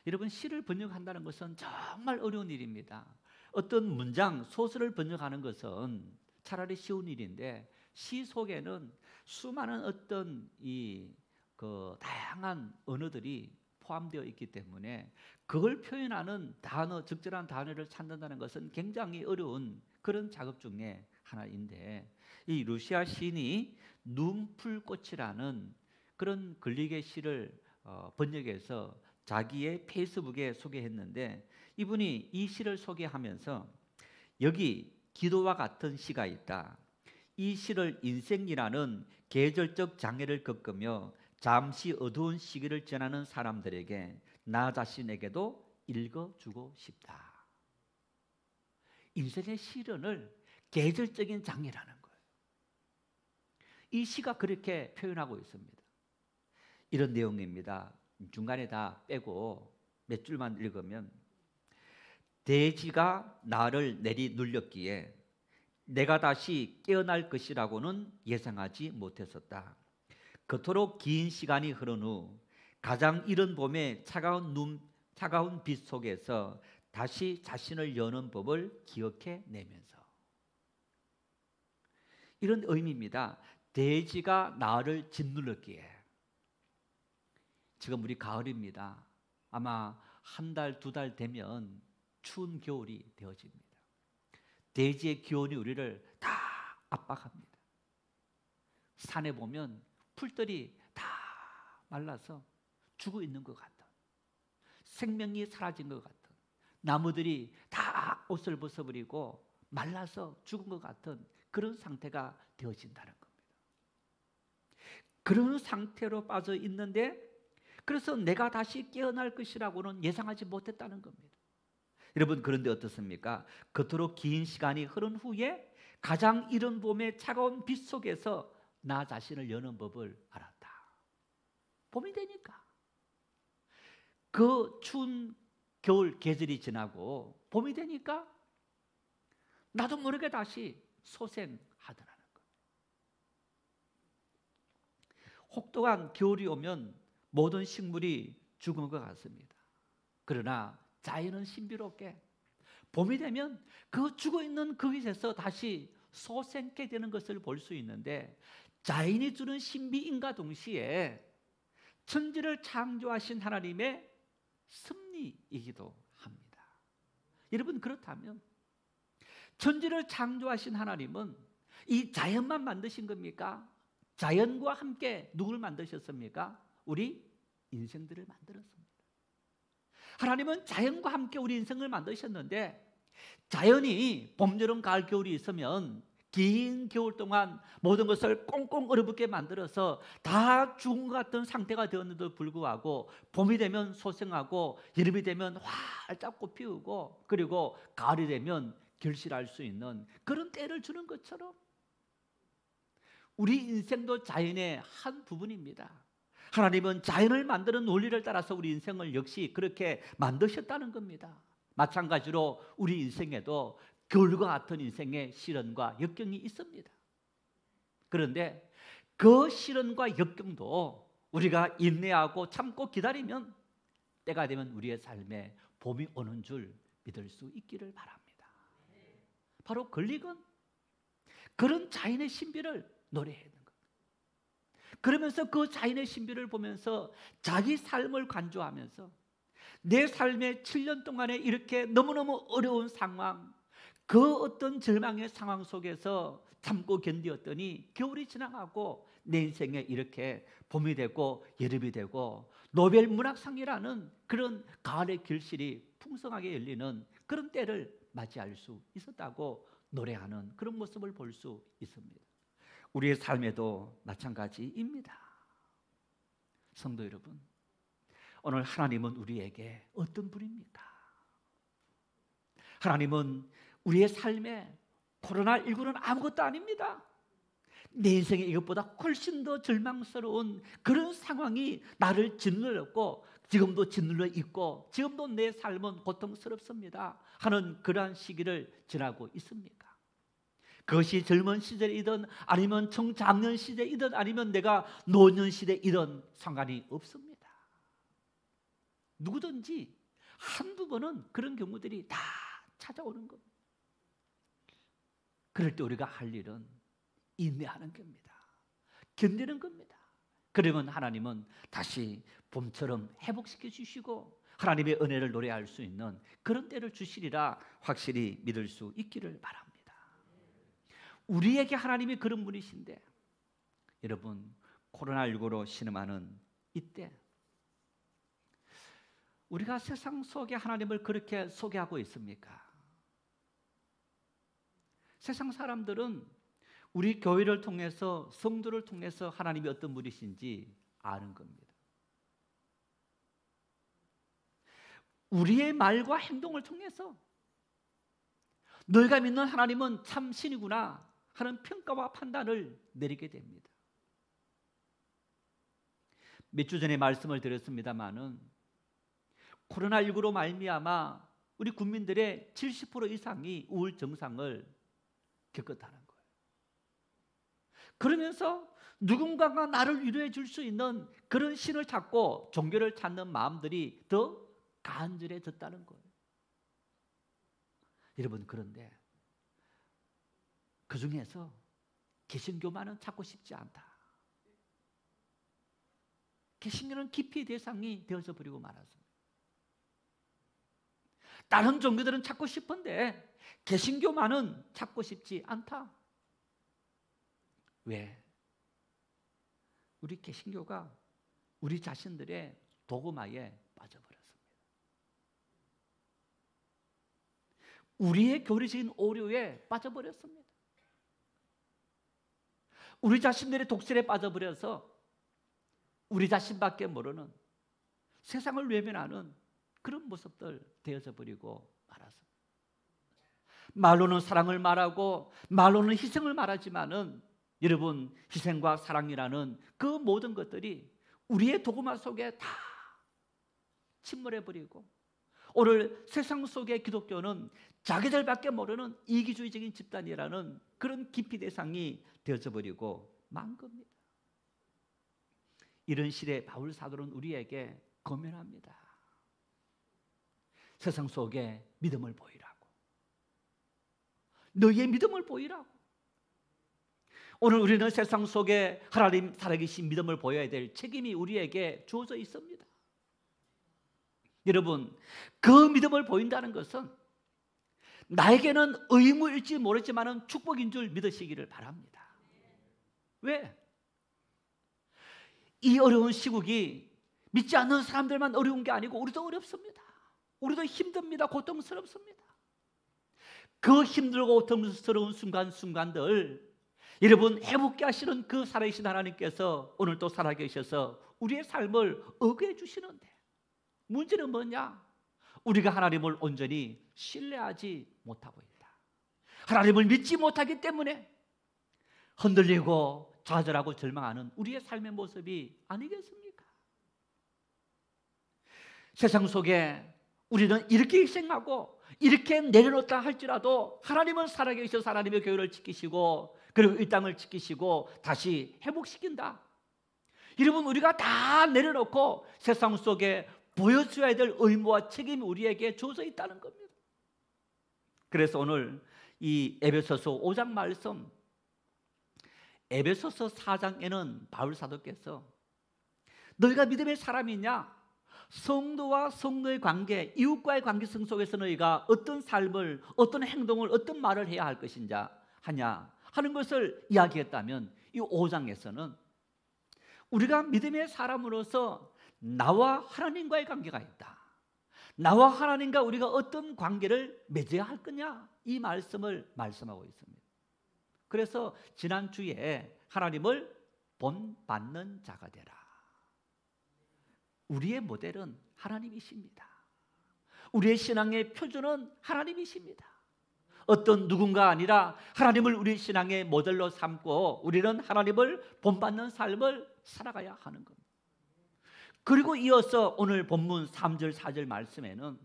여러분 시를 번역한다는 것은 정말 어려운 일입니다. 어떤 문장, 소설을 번역하는 것은 차라리 쉬운 일인데, 시 속에는 수많은 어떤 그 다양한 언어들이 포함되어 있기 때문에 그걸 표현하는 단어, 적절한 단어를 찾는다는 것은 굉장히 어려운 그런 작업 중에 하나인데, 이 루시아 시인이 눈풀꽃이라는 그런 글릭의 시를 번역해서 자기의 페이스북에 소개했는데, 이분이 이 시를 소개하면서 여기 기도와 같은 시가 있다. 이 시를 인생이라는 계절적 장애를 겪으며 잠시 어두운 시기를 지나는 사람들에게, 나 자신에게도 읽어주고 싶다. 인생의 시련을 계절적인 장애라는 거예요. 이 시가 그렇게 표현하고 있습니다. 이런 내용입니다. 중간에 다 빼고 몇 줄만 읽으면, 대지가 나를 내리눌렸기에 내가 다시 깨어날 것이라고는 예상하지 못했었다. 그토록 긴 시간이 흐른 후 가장 이른 봄에 차가운 차가운 빛 속에서 다시 자신을 여는 법을 기억해 내면서, 이런 의미입니다. 돼지가 나를 짓눌렀기에, 지금 우리 가을입니다. 아마 한 달, 두 달 되면 추운 겨울이 되어집니다. 대지의 기온이 우리를 다 압박합니다. 산에 보면 풀들이 다 말라서 죽어 있는 것 같은, 생명이 사라진 것 같은, 나무들이 다 옷을 벗어버리고 말라서 죽은 것 같은 그런 상태가 되어진다는 겁니다. 그런 상태로 빠져 있는데, 그래서 내가 다시 깨어날 것이라고는 예상하지 못했다는 겁니다. 여러분, 그런데 어떻습니까? 그토록 긴 시간이 흐른 후에 가장 이른 봄의 차가운 빛 속에서 나 자신을 여는 법을 알았다. 봄이 되니까, 그 추운 겨울 계절이 지나고 봄이 되니까 나도 모르게 다시 소생하더라는 거예요. 혹독한 겨울이 오면 모든 식물이 죽은 것 같습니다. 그러나 자연은 신비롭게 봄이 되면 그 죽어있는 그곳에서 다시 소생케 되는 것을 볼 수 있는데, 자연이 주는 신비인과 동시에 천지를 창조하신 하나님의 섭리이기도 합니다. 여러분, 그렇다면 천지를 창조하신 하나님은 이 자연만 만드신 겁니까? 자연과 함께 누구를 만드셨습니까? 우리 인생들을 만들었습니다. 하나님은 자연과 함께 우리 인생을 만드셨는데, 자연이 봄, 여름, 가을, 겨울이 있으면 긴 겨울 동안 모든 것을 꽁꽁 얼어붙게 만들어서 다 죽은 것 같은 상태가 되었는데도 불구하고 봄이 되면 소생하고, 여름이 되면 활짝 꽃 피우고, 그리고 가을이 되면 결실할 수 있는 그런 때를 주는 것처럼 우리 인생도 자연의 한 부분입니다. 하나님은 자연을 만드는 논리를 따라서 우리 인생을 역시 그렇게 만드셨다는 겁니다. 마찬가지로 우리 인생에도 겨울과 같은 인생의 시련과 역경이 있습니다. 그런데 그 시련과 역경도 우리가 인내하고 참고 기다리면 때가 되면 우리의 삶에 봄이 오는 줄 믿을 수 있기를 바랍니다. 바로 걸리건 그런 자연의 신비를 노래해야 합니다. 그러면서 그 자연의 신비를 보면서 자기 삶을 간주하면서, 내 삶의 7년 동안에 이렇게 너무너무 어려운 상황, 그 어떤 절망의 상황 속에서 참고 견디었더니 겨울이 지나가고 내 인생에 이렇게 봄이 되고 여름이 되고 노벨 문학상이라는 그런 가을의 결실이 풍성하게 열리는 그런 때를 맞이할 수 있었다고 노래하는 그런 모습을 볼 수 있습니다. 우리의 삶에도 마찬가지입니다. 성도 여러분, 오늘 하나님은 우리에게 어떤 분입니까? 하나님은 우리의 삶에 코로나19는 아무것도 아닙니다. 내 인생에 이것보다 훨씬 더 절망스러운 그런 상황이 나를 짓눌렀고, 지금도 짓눌러 있고, 지금도 내 삶은 고통스럽습니다 하는 그러한 시기를 지나고 있습니까? 그것이 젊은 시절이든 아니면 청장년 시대이든 아니면 내가 노년 시대이든 상관이 없습니다. 누구든지 한두 번은 그런 경우들이 다 찾아오는 겁니다. 그럴 때 우리가 할 일은 인내하는 겁니다. 견디는 겁니다. 그러면 하나님은 다시 봄처럼 회복시켜 주시고 하나님의 은혜를 노래할 수 있는 그런 때를 주시리라 확실히 믿을 수 있기를 바랍니다. 우리에게 하나님이 그런 분이신데, 여러분, 코로나19로 신음하는 이때 우리가 세상 속에 하나님을 그렇게 소개하고 있습니까? 세상 사람들은 우리 교회를 통해서, 성도를 통해서 하나님이 어떤 분이신지 아는 겁니다. 우리의 말과 행동을 통해서 너희가 믿는 하나님은 참 신이구나 하는 평가와 판단을 내리게 됩니다. 몇 주 전에 말씀을 드렸습니다마는 코로나19로 말미암아 우리 국민들의 70% 이상이 우울 증상을 겪었다는 거예요. 그러면서 누군가가 나를 위로해 줄 수 있는 그런 신을 찾고 종교를 찾는 마음들이 더 간절해졌다는 거예요. 여러분, 그런데 그 중에서 개신교만은 찾고 싶지 않다. 개신교는 깊이 대상이 되어져 버리고 말았습니다. 다른 종교들은 찾고 싶은데 개신교만은 찾고 싶지 않다. 왜? 우리 개신교가 우리 자신들의 도구마에 빠져버렸습니다. 우리의 교리적인 오류에 빠져버렸습니다. 우리 자신들의 독설에 빠져버려서 우리 자신밖에 모르는 세상을 외면하는 그런 모습들 되어져 버리고 말았습니다. 말로는 사랑을 말하고 말로는 희생을 말하지만은 여러분, 희생과 사랑이라는 그 모든 것들이 우리의 도구마 속에 다 침몰해 버리고, 오늘 세상 속의 기독교는 자기들밖에 모르는 이기주의적인 집단이라는 그런 깊이 대상이 되어져 버리고 만 겁니다. 이런 시대에 바울 사도는 우리에게 권면합니다. 세상 속에 믿음을 보이라고. 너희의 믿음을 보이라고. 오늘 우리는 세상 속에 하나님 살아계신 믿음을 보여야 될 책임이 우리에게 주어져 있습니다. 여러분, 그 믿음을 보인다는 것은 나에게는 의무일지 모르지만 축복인 줄 믿으시기를 바랍니다. 왜? 이 어려운 시국이 믿지 않는 사람들만 어려운 게 아니고 우리도 어렵습니다. 우리도 힘듭니다. 고통스럽습니다. 그 힘들고 고통스러운 순간순간들 여러분 해롭게 하시는 그 살아계신 하나님께서 오늘 또 살아계셔서 우리의 삶을 어그해 주시는데, 문제는 뭐냐? 우리가 하나님을 온전히 신뢰하지 못하고 있다. 하나님을 믿지 못하기 때문에 흔들리고 좌절하고 절망하는 우리의 삶의 모습이 아니겠습니까? 세상 속에 우리는 이렇게 희생하고 이렇게 내려놓다 할지라도 하나님은 살아계셔서 하나님의 교회를 지키시고 그리고 이 땅을 지키시고 다시 회복시킨다. 여러분, 우리가 다 내려놓고 세상 속에 보여줘야 될 의무와 책임이 우리에게 주어져 있다는 겁니다. 그래서 오늘 이 에베소서 5장 말씀, 에베소서 4장에는 바울 사도께서 너희가 믿음의 사람이냐? 성도와 성도의 관계, 이웃과의 관계성 속에서 너희가 어떤 삶을, 어떤 행동을, 어떤 말을 해야 할 것인가 하냐 하는 것을 이야기했다면, 이 5장에서는 우리가 믿음의 사람으로서 나와 하나님과의 관계가 있다. 나와 하나님과 우리가 어떤 관계를 맺어야 할 거냐, 이 말씀을 말씀하고 있습니다. 그래서 지난주에 하나님을 본받는 자가 되라. 우리의 모델은 하나님이십니다. 우리의 신앙의 표준은 하나님이십니다. 어떤 누군가 아니라 하나님을 우리 신앙의 모델로 삼고 우리는 하나님을 본받는 삶을 살아가야 하는 겁니다. 그리고 이어서 오늘 본문 3절 4절 말씀에는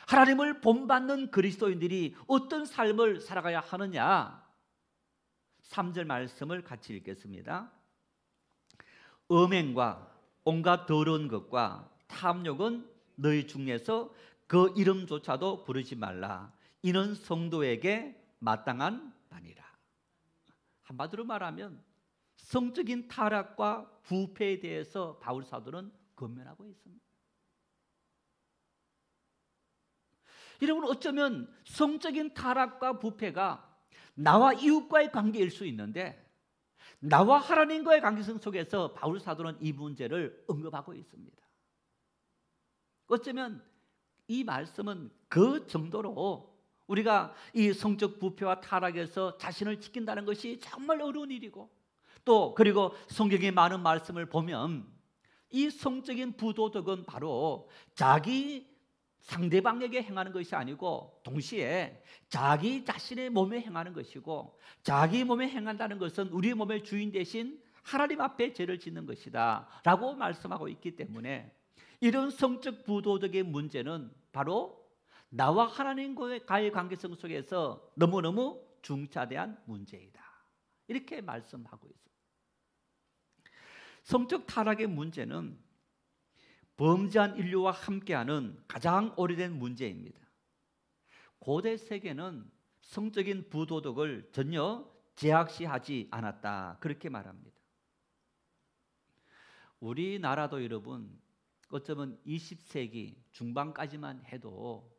하나님을 본받는 그리스도인들이 어떤 삶을 살아가야 하느냐, 3절 말씀을 같이 읽겠습니다. 음행과 온갖 더러운 것과 탐욕은 너희 중에서 그 이름조차도 부르지 말라. 이는 성도에게 마땅한 바니라. 한마디로 말하면 성적인 타락과 부패에 대해서 바울 사도는 권면하고 있습니다. 여러분, 어쩌면 성적인 타락과 부패가 나와 이웃과의 관계일 수 있는데 나와 하나님과의 관계성 속에서 바울 사도는 이 문제를 언급하고 있습니다. 어쩌면 이 말씀은 그 정도로 우리가 이 성적 부패와 타락에서 자신을 지킨다는 것이 정말 어려운 일이고, 또 그리고 성경의 많은 말씀을 보면 이 성적인 부도덕은 바로 자기 상대방에게 행하는 것이 아니고 동시에 자기 자신의 몸에 행하는 것이고, 자기 몸에 행한다는 것은 우리의 몸의 주인 대신 하나님 앞에 죄를 짓는 것이다 라고 말씀하고 있기 때문에 이런 성적 부도덕의 문제는 바로 나와 하나님과의 관계성 속에서 너무너무 중차대한 문제이다, 이렇게 말씀하고 있습니다. 성적 타락의 문제는 범죄한 인류와 함께하는 가장 오래된 문제입니다. 고대 세계는 성적인 부도덕을 전혀 제약시하지 않았다, 그렇게 말합니다. 우리나라도 여러분 어쩌면 20세기 중반까지만 해도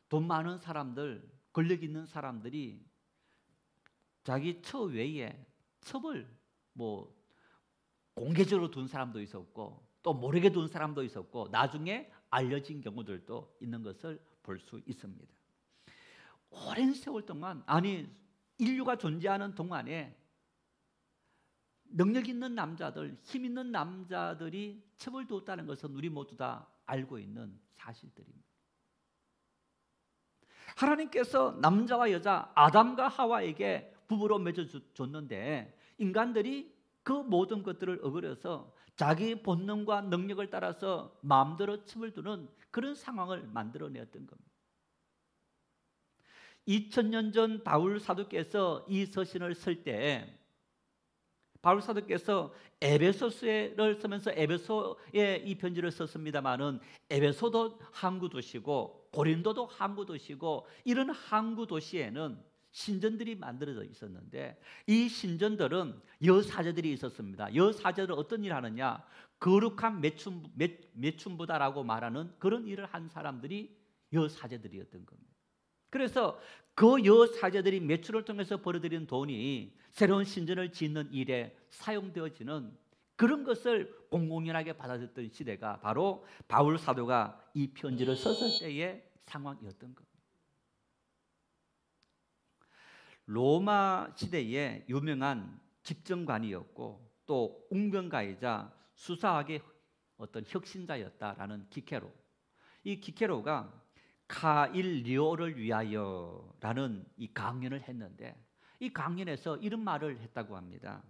돈 많은 사람들, 권력 있는 사람들이 자기 처 외에 첩을 공개적으로 둔 사람도 있었고 또 모르게 둔 사람도 있었고 나중에 알려진 경우들도 있는 것을 볼 수 있습니다. 오랜 세월 동안, 아니 인류가 존재하는 동안에 능력 있는 남자들, 힘 있는 남자들이 첩을 두었다는 것은 우리 모두 다 알고 있는 사실들입니다. 하나님께서 남자와 여자 아담과 하와에게 부부로 맺어줬는데 인간들이 그 모든 것들을 어그려서 자기 본능과 능력을 따라서 마음대로 첩을 두는 그런 상황을 만들어내었던 겁니다. 2000년 전 바울 사도께서 이 서신을 쓸 때 바울 사도께서 에베소서를 쓰면서 에베소에 이 편지를 썼습니다마는 에베소도 항구 도시고 고린도도 항구 도시고 이런 항구 도시에는 신전들이 만들어져 있었는데 이 신전들은 여사제들이 있었습니다. 여사제들은 어떤 일을 하느냐? 거룩한 매춘부다라고 말하는 그런 일을 한 사람들이 여사제들이었던 겁니다. 그래서 그 여사제들이 매출을 통해서 벌어들인 돈이 새로운 신전을 짓는 일에 사용되어지는 그런 것을 공공연하게 받아들였던 시대가 바로 바울 사도가 이 편지를 썼을 때의 상황이었던 겁니다. 로마 시대의 유명한 집정관이었고 또 웅변가이자 수사학의 어떤 혁신자였다라는 기케로, 이 기케로가 카일리오를 위하여라는 이 강연을 했는데 이 강연에서 이런 말을 했다고 합니다.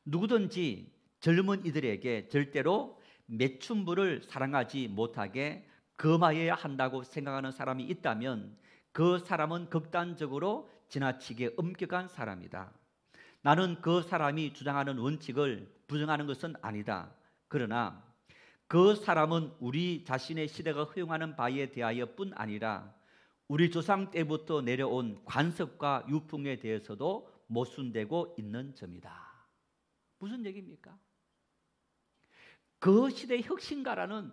누구든지 젊은 이들에게 절대로 매춘부를 사랑하지 못하게 금하여야 한다고 생각하는 사람이 있다면 그 사람은 극단적으로 지나치게 엄격한 사람이다. 나는 그 사람이 주장하는 원칙을 부정하는 것은 아니다. 그러나 그 사람은 우리 자신의 시대가 허용하는 바에 대하여 뿐 아니라 우리 조상 때부터 내려온 관습과 유풍에 대해서도 모순되고 있는 점이다. 무슨 얘기입니까? 그 시대의 혁신가라는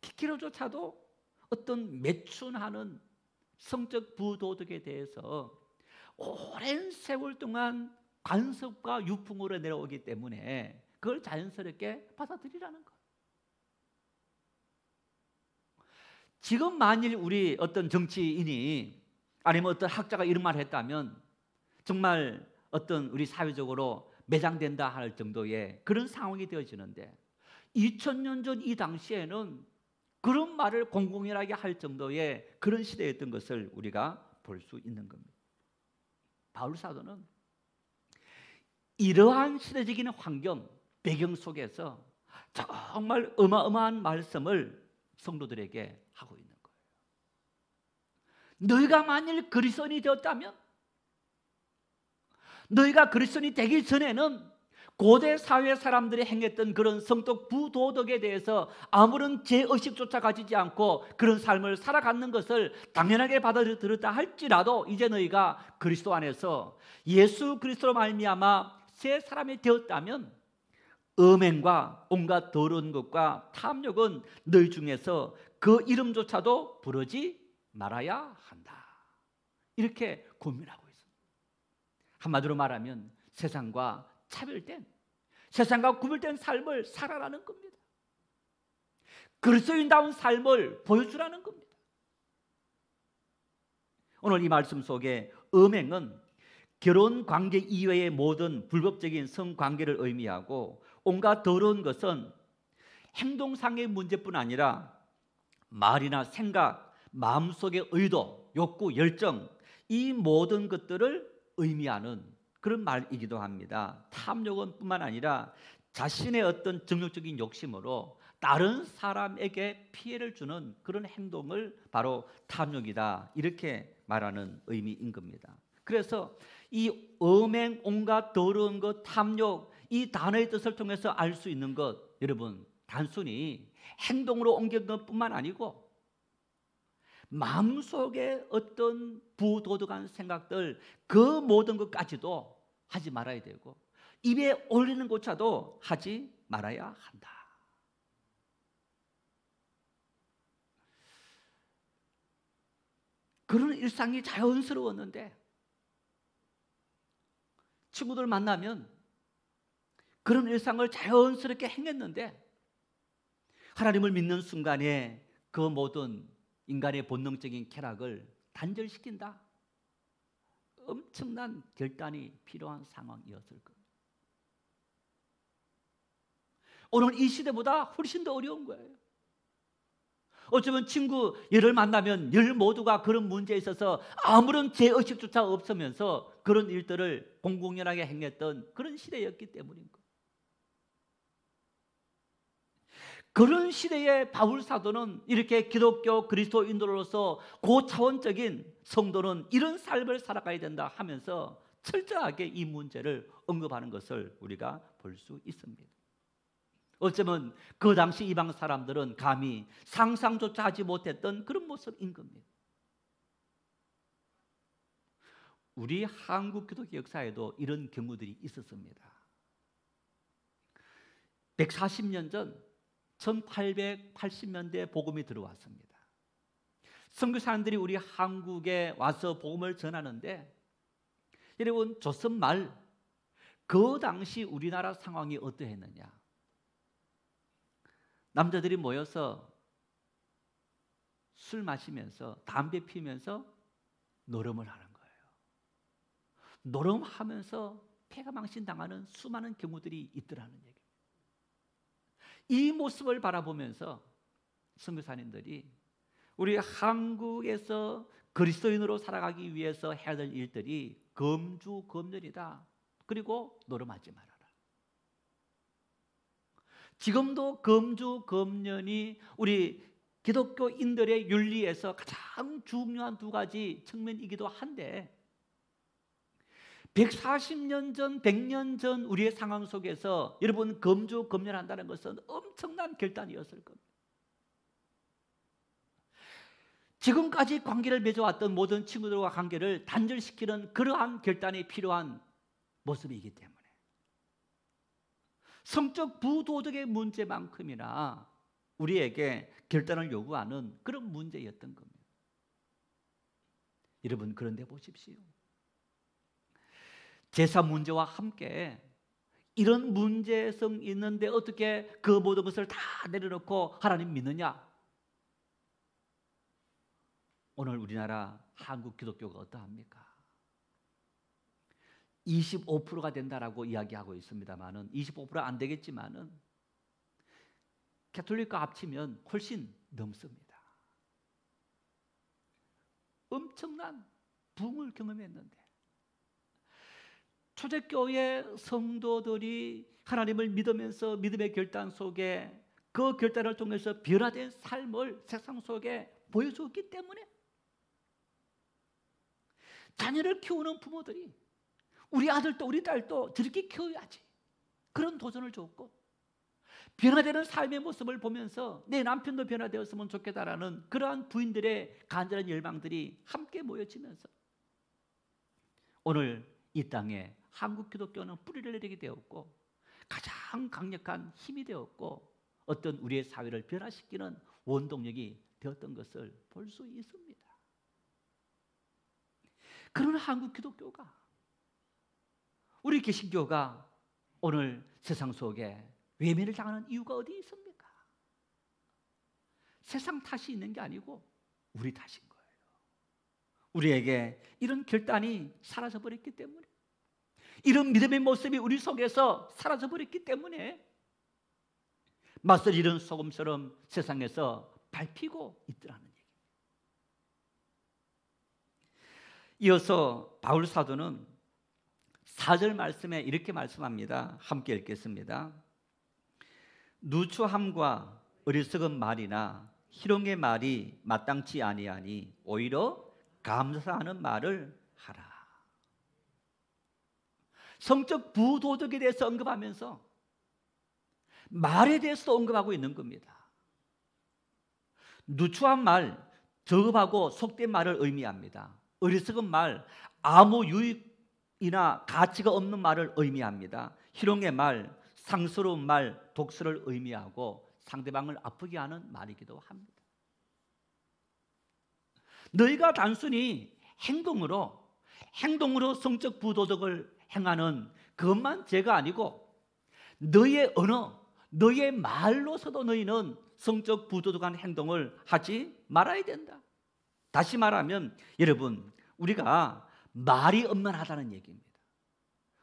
기케로조차도 어떤 매춘하는 성적 부도덕에 대해서 오랜 세월 동안 관습과 유풍으로 내려오기 때문에 그걸 자연스럽게 받아들이라는 것. 지금 만일 우리 어떤 정치인이 아니면 어떤 학자가 이런 말을 했다면 정말 어떤 우리 사회적으로 매장된다 할 정도의 그런 상황이 되어지는데 2000년 전 이 당시에는 그런 말을 공공연하게 할 정도의 그런 시대였던 것을 우리가 볼 수 있는 겁니다. 바울 사도는 이러한 시대적인 환경, 배경 속에서 정말 어마어마한 말씀을 성도들에게 하고 있는 거예요. 너희가 만일 그리스도인이 되었다면, 너희가 그리스도인이 되기 전에는 고대 사회 사람들이 행했던 그런 성적 부도덕에 대해서 아무런 죄의식조차 가지지 않고 그런 삶을 살아가는 것을 당연하게 받아들였다 할지라도 이제 너희가 그리스도 안에서 예수 그리스도로 말미암아 새 사람이 되었다면 음행과 온갖 더러운 것과 탐욕은 너희 중에서 그 이름조차도 부르지 말아야 한다. 이렇게 고민하고 있습니다. 한마디로 말하면 세상과 차별된, 세상과 구별된 삶을 살아라는 겁니다. 그리스도인다운 삶을 보여주라는 겁니다. 오늘 이 말씀 속에 음행은 결혼 관계 이외의 모든 불법적인 성관계를 의미하고 온갖 더러운 것은 행동상의 문제뿐 아니라 말이나 생각, 마음속의 의도, 욕구, 열정 이 모든 것들을 의미하는 그런 말이기도 합니다. 탐욕은 뿐만 아니라 자신의 어떤 정욕적인 욕심으로 다른 사람에게 피해를 주는 그런 행동을 바로 탐욕이다 이렇게 말하는 의미인 겁니다. 그래서 이 음행, 온갖 더러운 것, 탐욕 이 단어의 뜻을 통해서 알 수 있는 것, 여러분, 단순히 행동으로 옮긴 것뿐만 아니고 마음속에 어떤 부도덕한 생각들, 그 모든 것까지도 하지 말아야 되고 입에 올리는 것조차도 하지 말아야 한다. 그런 일상이 자연스러웠는데 친구들 만나면 그런 일상을 자연스럽게 행했는데 하나님을 믿는 순간에 그 모든 인간의 본능적인 쾌락을 단절시킨다. 엄청난 결단이 필요한 상황이었을 겁니다. 오늘 이 시대보다 훨씬 더 어려운 거예요. 어쩌면 친구 열을 만나면 열 모두가 그런 문제에 있어서 아무런 죄의식조차 없으면서 그런 일들을 공공연하게 행했던 그런 시대였기 때문인 거예요. 그런 시대에 바울 사도는 이렇게 기독교 그리스도인으로서 고차원적인 성도는 이런 삶을 살아가야 된다 하면서 철저하게 이 문제를 언급하는 것을 우리가 볼 수 있습니다. 어쩌면 그 당시 이방 사람들은 감히 상상조차 하지 못했던 그런 모습인 겁니다. 우리 한국 기독교 역사에도 이런 경우들이 있었습니다. 140년 전 1880년대 복음이 들어왔습니다. 선교사님들이 우리 한국에 와서 복음을 전하는데, 여러분, 조선 말 그 당시 우리나라 상황이 어떠했느냐? 남자들이 모여서 술 마시면서 담배 피우면서 노름을 하는 거예요. 노름하면서 폐가망신 당하는 수많은 경우들이 있더라는 얘기예요. 이 모습을 바라보면서 선교사님들이 우리 한국에서 그리스도인으로 살아가기 위해서 해야 될 일들이 금주금연이다. 그리고 노름하지 말아라. 지금도 금주금연이 우리 기독교인들의 윤리에서 가장 중요한 두 가지 측면이기도 한데, 140년 전, 100년 전 우리의 상황 속에서 여러분 금주금연한다는 것은 엄청난 결단이었을 겁니다. 지금까지 관계를 맺어왔던 모든 친구들과 관계를 단절시키는 그러한 결단이 필요한 모습이기 때문에 성적 부도덕의 문제만큼이나 우리에게 결단을 요구하는 그런 문제였던 겁니다. 여러분, 그런데 보십시오. 제사 문제와 함께 이런 문제성 있는데 어떻게 그 모든 것을 다 내려놓고 하나님 믿느냐? 오늘 우리나라 한국 기독교가 어떠합니까? 25%가 된다라고 이야기하고 있습니다만은 25% 안 되겠지만은 가톨릭과 합치면 훨씬 넘습니다. 엄청난 붕을 경험했는데 초대교회 성도들이 하나님을 믿으면서 믿음의 결단 속에 그 결단을 통해서 변화된 삶을 세상 속에 보여줬기 때문에 자녀를 키우는 부모들이 우리 아들도 우리 딸도 저렇게 키워야지, 그런 도전을 줬고, 변화되는 삶의 모습을 보면서 내 남편도 변화되었으면 좋겠다라는 그러한 부인들의 간절한 열망들이 함께 모여지면서 오늘 이 땅에 한국 기독교는 뿌리를 내리게 되었고 가장 강력한 힘이 되었고 어떤 우리의 사회를 변화시키는 원동력이 되었던 것을 볼 수 있습니다. 그런 한국 기독교가, 우리 개신교가 오늘 세상 속에 외면을 당하는 이유가 어디 있습니까? 세상 탓이 있는 게 아니고 우리 탓인 거예요. 우리에게 이런 결단이 사라져버렸기 때문에, 이런 믿음의 모습이 우리 속에서 사라져버렸기 때문에 맞설 이런 소금처럼 세상에서 밟히고 있더라는 얘기입니다. 이어서 바울 사도는 4절 말씀에 이렇게 말씀합니다. 함께 읽겠습니다. 누추함과 어리석은 말이나 희롱의 말이 마땅치 아니하니 오히려 감사하는 말을 하라. 성적 부도덕에 대해서 언급하면서 말에 대해서도 언급하고 있는 겁니다. 누추한 말, 저급하고 속된 말을 의미합니다. 어리석은 말, 아무 유익이나 가치가 없는 말을 의미합니다. 희롱의 말, 상스러운 말, 독설을 의미하고 상대방을 아프게 하는 말이기도 합니다. 너희가 단순히 행동으로 성적 부도덕을 행하는 그것만 죄가 아니고 너희의 언어, 너희의 말로서도 너희는 성적 부도덕한 행동을 하지 말아야 된다. 다시 말하면 여러분, 우리가 말이 엄만하다는 얘기입니다.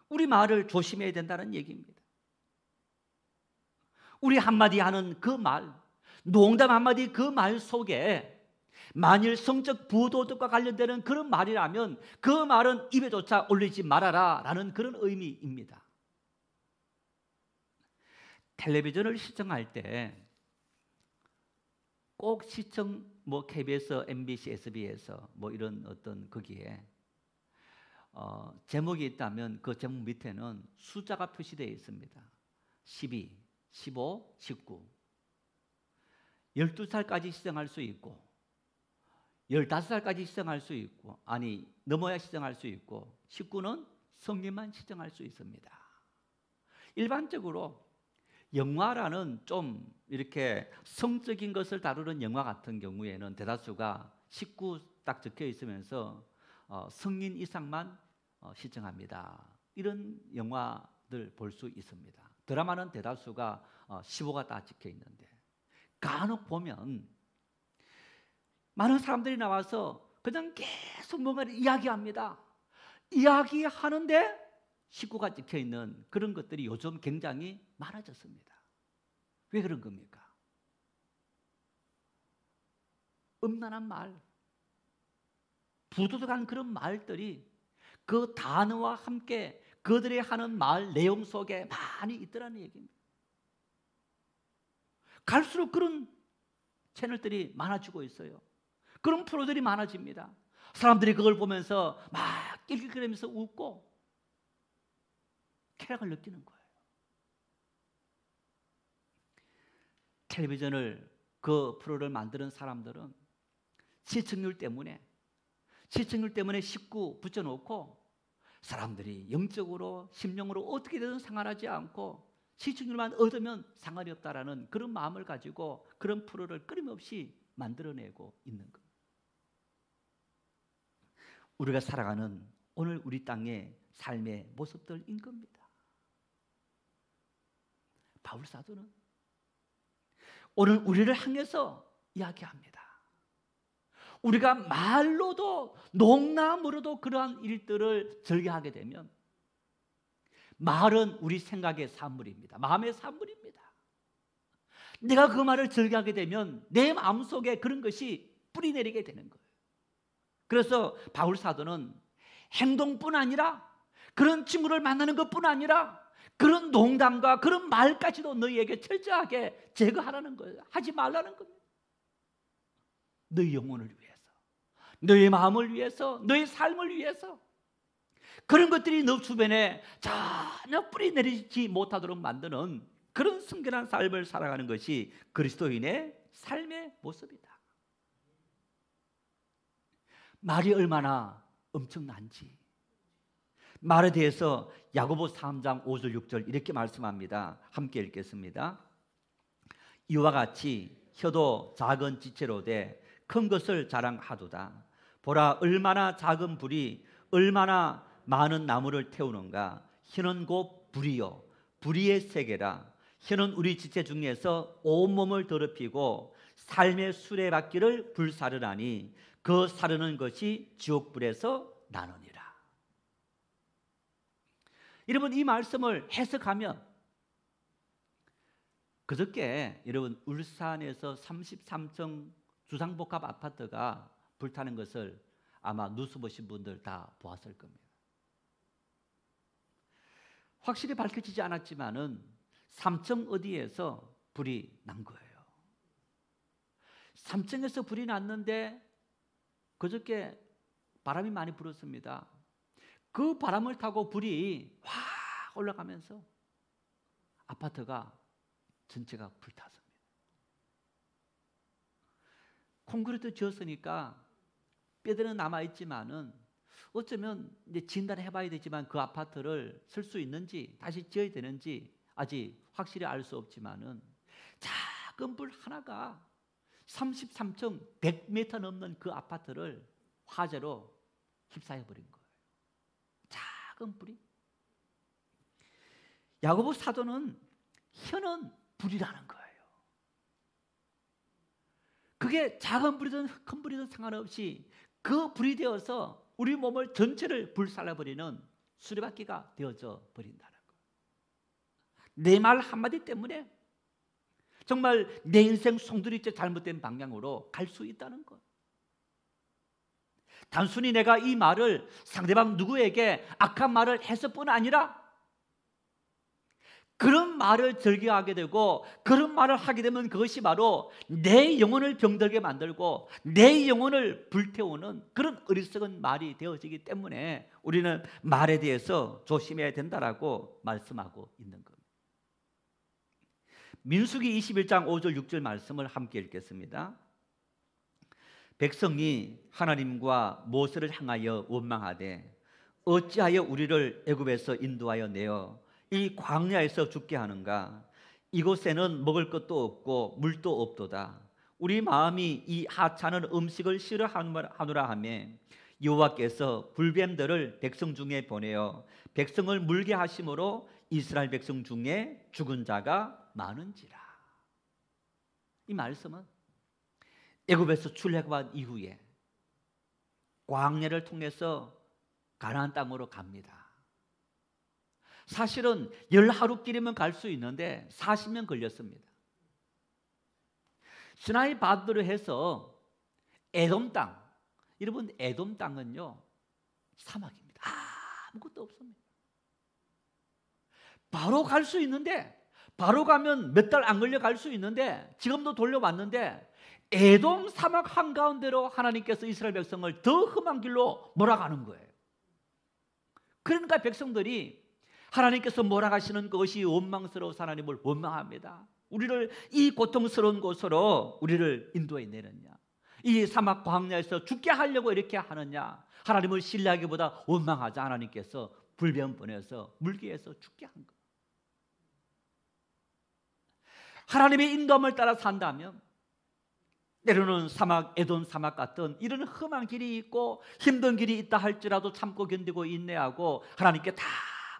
우리 말을 조심해야 된다는 얘기입니다. 우리 한마디 하는 그 말, 농담 한마디 그 말 속에 만일 성적 부도덕과 관련되는 그런 말이라면 그 말은 입에조차 올리지 말아라 라는 그런 의미입니다. 텔레비전을 시청할 때 꼭 시청 KBS, MBC, SBS 이런 어떤 거기에 제목이 있다면 그 제목 밑에는 숫자가 표시되어 있습니다. 12, 15, 19 12살까지 시청할 수 있고 15살까지 시청할 수 있고 넘어야 시청할 수 있고 19는 성인만 시청할 수 있습니다. 일반적으로 영화라는 좀 이렇게 성적인 것을 다루는 영화 같은 경우에는 대다수가 19 딱 적혀 있으면서 성인 이상만 시청합니다. 이런 영화들 볼 수 있습니다. 드라마는 대다수가 15가 딱 적혀 있는데 간혹 보면 많은 사람들이 나와서 그냥 계속 뭔가를 이야기합니다. 이야기하는데 19가 찍혀 있는 그런 것들이 요즘 굉장히 많아졌습니다. 왜 그런 겁니까? 음란한 말, 부도덕한 그런 말들이 그 단어와 함께 그들이 하는 말 내용 속에 많이 있더라는 얘기입니다. 갈수록 그런 채널들이 많아지고 있어요. 그런 프로들이 많아집니다. 사람들이 그걸 보면서 막 낄낄거리면서 웃고 쾌락을 느끼는 거예요. 텔레비전을 그 프로를 만드는 사람들은 시청률 때문에 19 붙여놓고 사람들이 영적으로 심령으로 어떻게든 상관하지 않고 시청률만 얻으면 상관이 없다라는 그런 마음을 가지고 그런 프로를 끊임없이 만들어내고 있는 겁니다. 우리가 살아가는 오늘 우리 땅의 삶의 모습들인 겁니다. 바울 사도는 오늘 우리를 향해서 이야기합니다. 우리가 말로도 농담으로도 그러한 일들을 즐겨하게 되면 말은 우리 생각의 산물입니다. 마음의 산물입니다. 내가 그 말을 즐겨하게 되면 내 마음속에 그런 것이 뿌리내리게 되는 거예요. 그래서 바울 사도는 행동뿐 아니라 그런 친구를 만나는 것뿐 아니라 그런 농담과 그런 말까지도 너희에게 철저하게 제거하라는 거예요. 하지 말라는 겁니다. 너희 영혼을 위해서, 너희 마음을 위해서, 너희 삶을 위해서 그런 것들이 너 주변에 전혀 뿌리 내리지 못하도록 만드는 그런 순결한 삶을 살아가는 것이 그리스도인의 삶의 모습이다. 말이 얼마나 엄청난지 말에 대해서 야고보 3장 5절 6절 이렇게 말씀합니다. 함께 읽겠습니다. 이와 같이 혀도 작은 지체로 돼 큰 것을 자랑하도다. 보라, 얼마나 작은 불이 얼마나 많은 나무를 태우는가. 혀는 곧 불이요 불의의 세계라. 혀는 우리 지체 중에서 온몸을 더럽히고 삶의 수레바퀴를 불사르나니 그 사르는 것이 지옥불에서 나느니라. 여러분, 이 말씀을 해석하면 그저께 여러분 울산에서 33층 주상복합 아파트가 불타는 것을 아마 뉴스 보신 분들 다 보았을 겁니다. 확실히 밝혀지지 않았지만은 3층 어디에서 불이 난 거예요. 3층에서 불이 났는데 그저께 바람이 많이 불었습니다. 그 바람을 타고 불이 확 올라가면서 아파트가 전체가 불탔습니다. 콘크리트 지었으니까 뼈대는 남아있지만은 어쩌면 이제 진단해 봐야 되지만 그 아파트를 쓸 수 있는지 다시 지어야 되는지 아직 확실히 알 수 없지만은 작은 불 하나가 33층 100m 넘는 그 아파트를 화재로 휩싸여 버린 거예요. 작은 불이. 야고보 사도는 현은 불이라는 거예요. 그게 작은 불이든 큰 불이든 상관없이 그 불이 되어서 우리 몸을 전체를 불살라버리는 수레바퀴가 되어져 버린다는 거예요. 내 말 한마디 때문에 정말 내 인생 송두리째 잘못된 방향으로 갈 수 있다는 것. 단순히 내가 이 말을 상대방 누구에게 악한 말을 해서뿐 아니라 그런 말을 즐겨하게 되고 그런 말을 하게 되면 그것이 바로 내 영혼을 병들게 만들고 내 영혼을 불태우는 그런 어리석은 말이 되어지기 때문에 우리는 말에 대해서 조심해야 된다라고 말씀하고 있는 겁니다. 민수기 21장 5절 6절 말씀을 함께 읽겠습니다. 백성이 하나님과 모세를 향하여 원망하되 어찌하여 우리를 애굽에서 인도하여 내어 이 광야에서 죽게 하는가? 이곳에는 먹을 것도 없고 물도 없도다. 우리 마음이 이 하찮은 음식을 싫어하노라 하며 여호와께서 불뱀들을 백성 중에 보내어 백성을 물게 하심으로 이스라엘 백성 중에 죽은 자가 많은지라. 이 말씀은 애굽에서 출애굽한 이후에 광야를 통해서 가나안 땅으로 갑니다. 사실은 10하루길이면 갈 수 있는데 40년 걸렸습니다. 시나이 바다로 해서 에돔 땅, 여러분 에돔 땅은요 사막입니다. 아무것도 없습니다. 바로 갈 수 있는데, 바로 가면 몇 달 안 걸려 갈 수 있는데 지금도 돌려왔는데 에돔 사막 한가운데로 하나님께서 이스라엘 백성을 더 험한 길로 몰아가는 거예요. 그러니까 백성들이 하나님께서 몰아가시는 것이 원망스러워서 하나님을 원망합니다. 우리를 이 고통스러운 곳으로 우리를 인도해 내느냐, 이 사막 광야에서 죽게 하려고 이렇게 하느냐, 하나님을 신뢰하기보다 원망하자 하나님께서 불뱀 보내서 물게 해서 죽게 한 것. 하나님의 인도함을 따라 산다면 때로는 사막, 에돔 사막 같은 이런 험한 길이 있고 힘든 길이 있다 할지라도 참고 견디고 인내하고 하나님께 다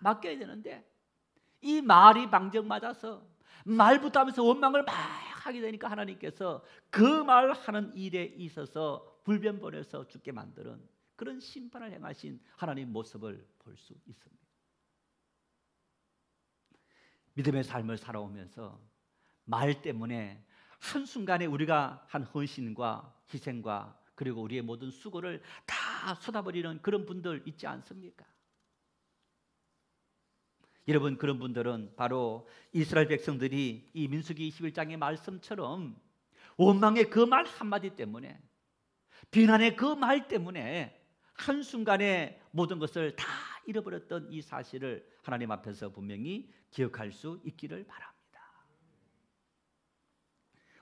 맡겨야 되는데 이 말이 방정 맞아서 말부터 하면서 원망을 막 하게 되니까 하나님께서 그 말하는 일에 있어서 불변 보내서 죽게 만드는 그런 심판을 행하신 하나님 모습을 볼 수 있습니다. 믿음의 삶을 살아오면서 말 때문에 한순간에 우리가 한 헌신과 희생과 그리고 우리의 모든 수고를 다 쏟아버리는 그런 분들 있지 않습니까? 여러분, 그런 분들은 바로 이스라엘 백성들이 이 민수기 21장의 말씀처럼 원망의 그 말 한마디 때문에, 비난의 그 말 때문에 한순간에 모든 것을 다 잃어버렸던 이 사실을 하나님 앞에서 분명히 기억할 수 있기를 바랍니다.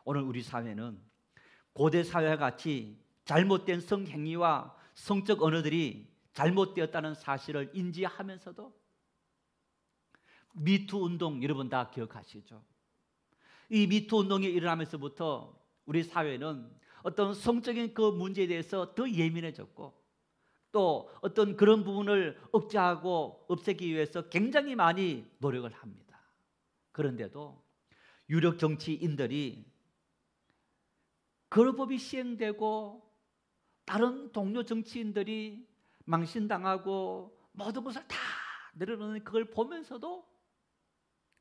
오늘 우리 사회는 고대 사회와 같이 잘못된 성행위와 성적 언어들이 잘못되었다는 사실을 인지하면서도 미투 운동 여러분 다 기억하시죠? 이 미투 운동이 일어나면서부터 우리 사회는 어떤 성적인 그 문제에 대해서 더 예민해졌고 또 어떤 그런 부분을 억제하고 없애기 위해서 굉장히 많이 노력을 합니다. 그런데도 유력 정치인들이 그런 법이 시행되고 다른 동료 정치인들이 망신당하고 모든 것을 다 내려놓는 그걸 보면서도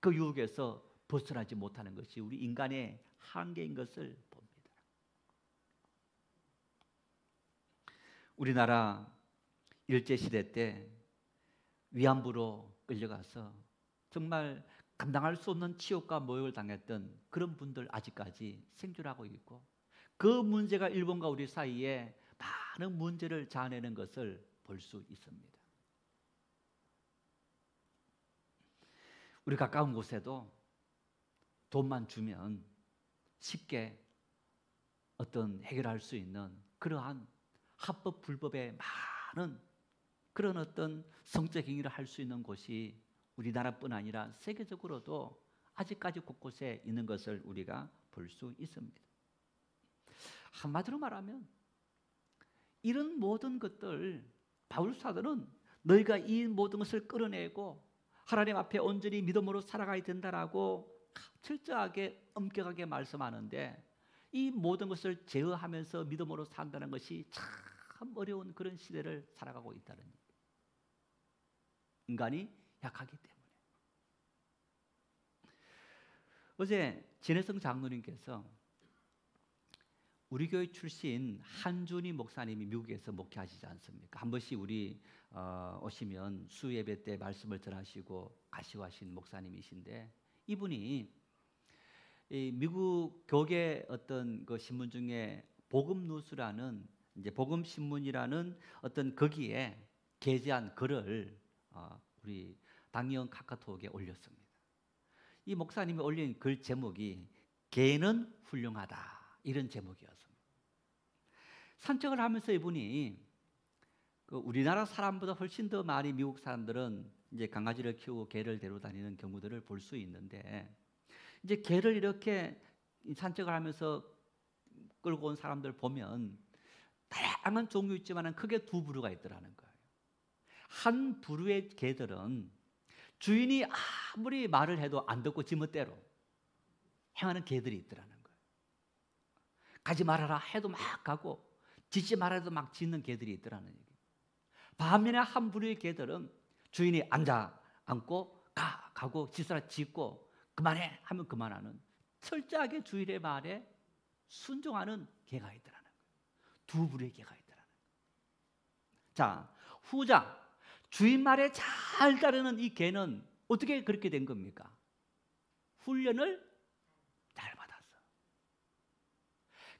그 유혹에서 벗어나지 못하는 것이 우리 인간의 한계인 것을 봅니다. 우리나라 일제시대 때 위안부로 끌려가서 정말 감당할 수 없는 치욕과 모욕을 당했던 그런 분들 아직까지 생존하고 있고 그 문제가 일본과 우리 사이에 많은 문제를 자아내는 것을 볼 수 있습니다. 우리 가까운 곳에도 돈만 주면 쉽게 어떤 해결할 수 있는 그러한 합법 불법의 많은 그런 어떤 성적 행위를 할 수 있는 곳이 우리나라뿐 아니라 세계적으로도 아직까지 곳곳에 있는 것을 우리가 볼 수 있습니다. 한마디로 말하면 이런 모든 것들 바울 사도는 너희가 이 모든 것을 끌어내고 하나님 앞에 온전히 믿음으로 살아가야 된다라고 철저하게 엄격하게 말씀하는데 이 모든 것을 제어하면서 믿음으로 산다는 것이 참 어려운 그런 시대를 살아가고 있다는 얘기예요. 인간이 약하기 때문에. 어제 진해성 장로님께서 우리 교회 출신 한준희 목사님이 미국에서 목회하시지 않습니까? 한 번씩 우리 오시면 수예배 때 말씀을 전하시고 가시고 하신 목사님이신데 이분이 이 미국 교계 어떤 그 신문 중에 복음뉴스라는 이제 복음 신문이라는 어떤 거기에 게재한 글을 우리 당연 카카오톡에 올렸습니다. 이 목사님이 올린 글 제목이 개는 훌륭하다 이런 제목이었습니다. 산책을 하면서 이분이 그 우리나라 사람보다 훨씬 더 많이 미국 사람들은 이제 강아지를 키우고 개를 데려다니는 경우들을 볼 수 있는데 이제 개를 이렇게 산책을 하면서 끌고 온 사람들 보면 다양한 종류 있지만 크게 두 부류가 있더라는 거예요. 한 부류의 개들은 주인이 아무리 말을 해도 안 듣고 지멋대로 행하는 개들이 있더라는 거예요. 가지 말아라 해도 막 가고 짖지 말아라 해도 막 짖는 개들이 있더라는 얘기예요. 반면에 한 부류의 개들은 주인이 앉고 가고 짖으라 짖고 그만해 하면 그만하는 철저하게 주인의 말에 순종하는 개가 있더라는 거예요. 두 부류의 개가 있더라는 거예요. 자, 후자 주인 말에 잘 따르는 이 개는 어떻게 그렇게 된 겁니까? 훈련을 잘 받았어.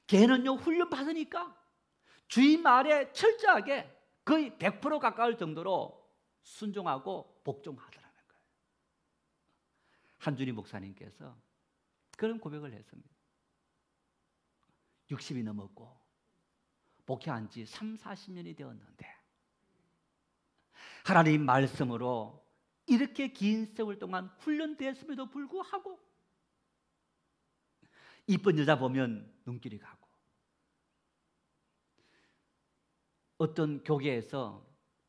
개는요 훈련 받으니까 주인 말에 철저하게 거의 100% 가까울 정도로 순종하고 복종하더라는 거예요. 한준희 목사님께서 그런 고백을 했습니다. 60이 넘었고 목회한 지 3, 40년이 되었는데 하나님 말씀으로 이렇게 긴 세월 동안 훈련되었음에도 불구하고 이쁜 여자 보면 눈길이 가고 어떤 교계에서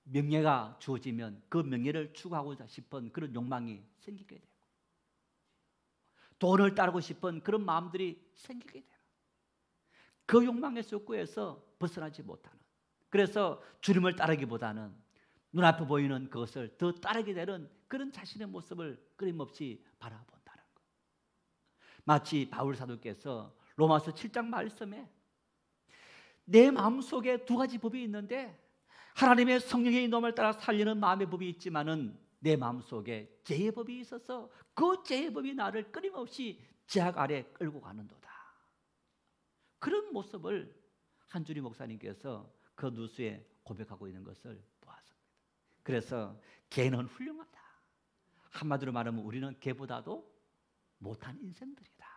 명예가 주어지면 그 명예를 추구하고자 싶은 그런 욕망이 생기게 되고 돈을 따르고 싶은 그런 마음들이 생기게 되고 그 욕망의 속구에서 벗어나지 못하는 그래서 주님을 따르기보다는 눈앞에 보이는 그것을 더 따르게 되는 그런 자신의 모습을 끊임없이 바라본다는 것. 마치 바울 사도께서 로마서 7장 말씀에 내 마음속에 두 가지 법이 있는데 하나님의 성령의 인도함을 따라 살리는 마음의 법이 있지만은 내 마음속에 죄의 법이 있어서 그 죄의 법이 나를 끊임없이 제약 아래 끌고 가는도다. 그런 모습을 한준희 목사님께서 그 뉴스에 고백하고 있는 것을 보았습니다. 그래서 개는 훌륭하다. 한마디로 말하면 우리는 개보다도 못한 인생들이다.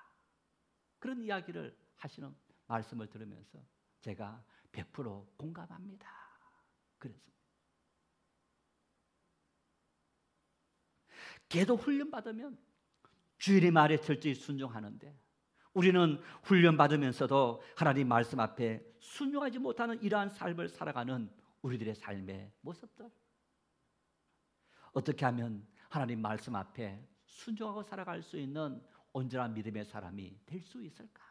그런 이야기를 하시는 말씀을 들으면서 제가 100% 공감합니다. 그랬습니다. 개도 훈련받으면 주인의 말에 철저히 순종하는데 우리는 훈련받으면서도 하나님 말씀 앞에 순종하지 못하는 이러한 삶을 살아가는 우리들의 삶의 모습들. 어떻게 하면 하나님 말씀 앞에 순종하고 살아갈 수 있는 온전한 믿음의 사람이 될 수 있을까?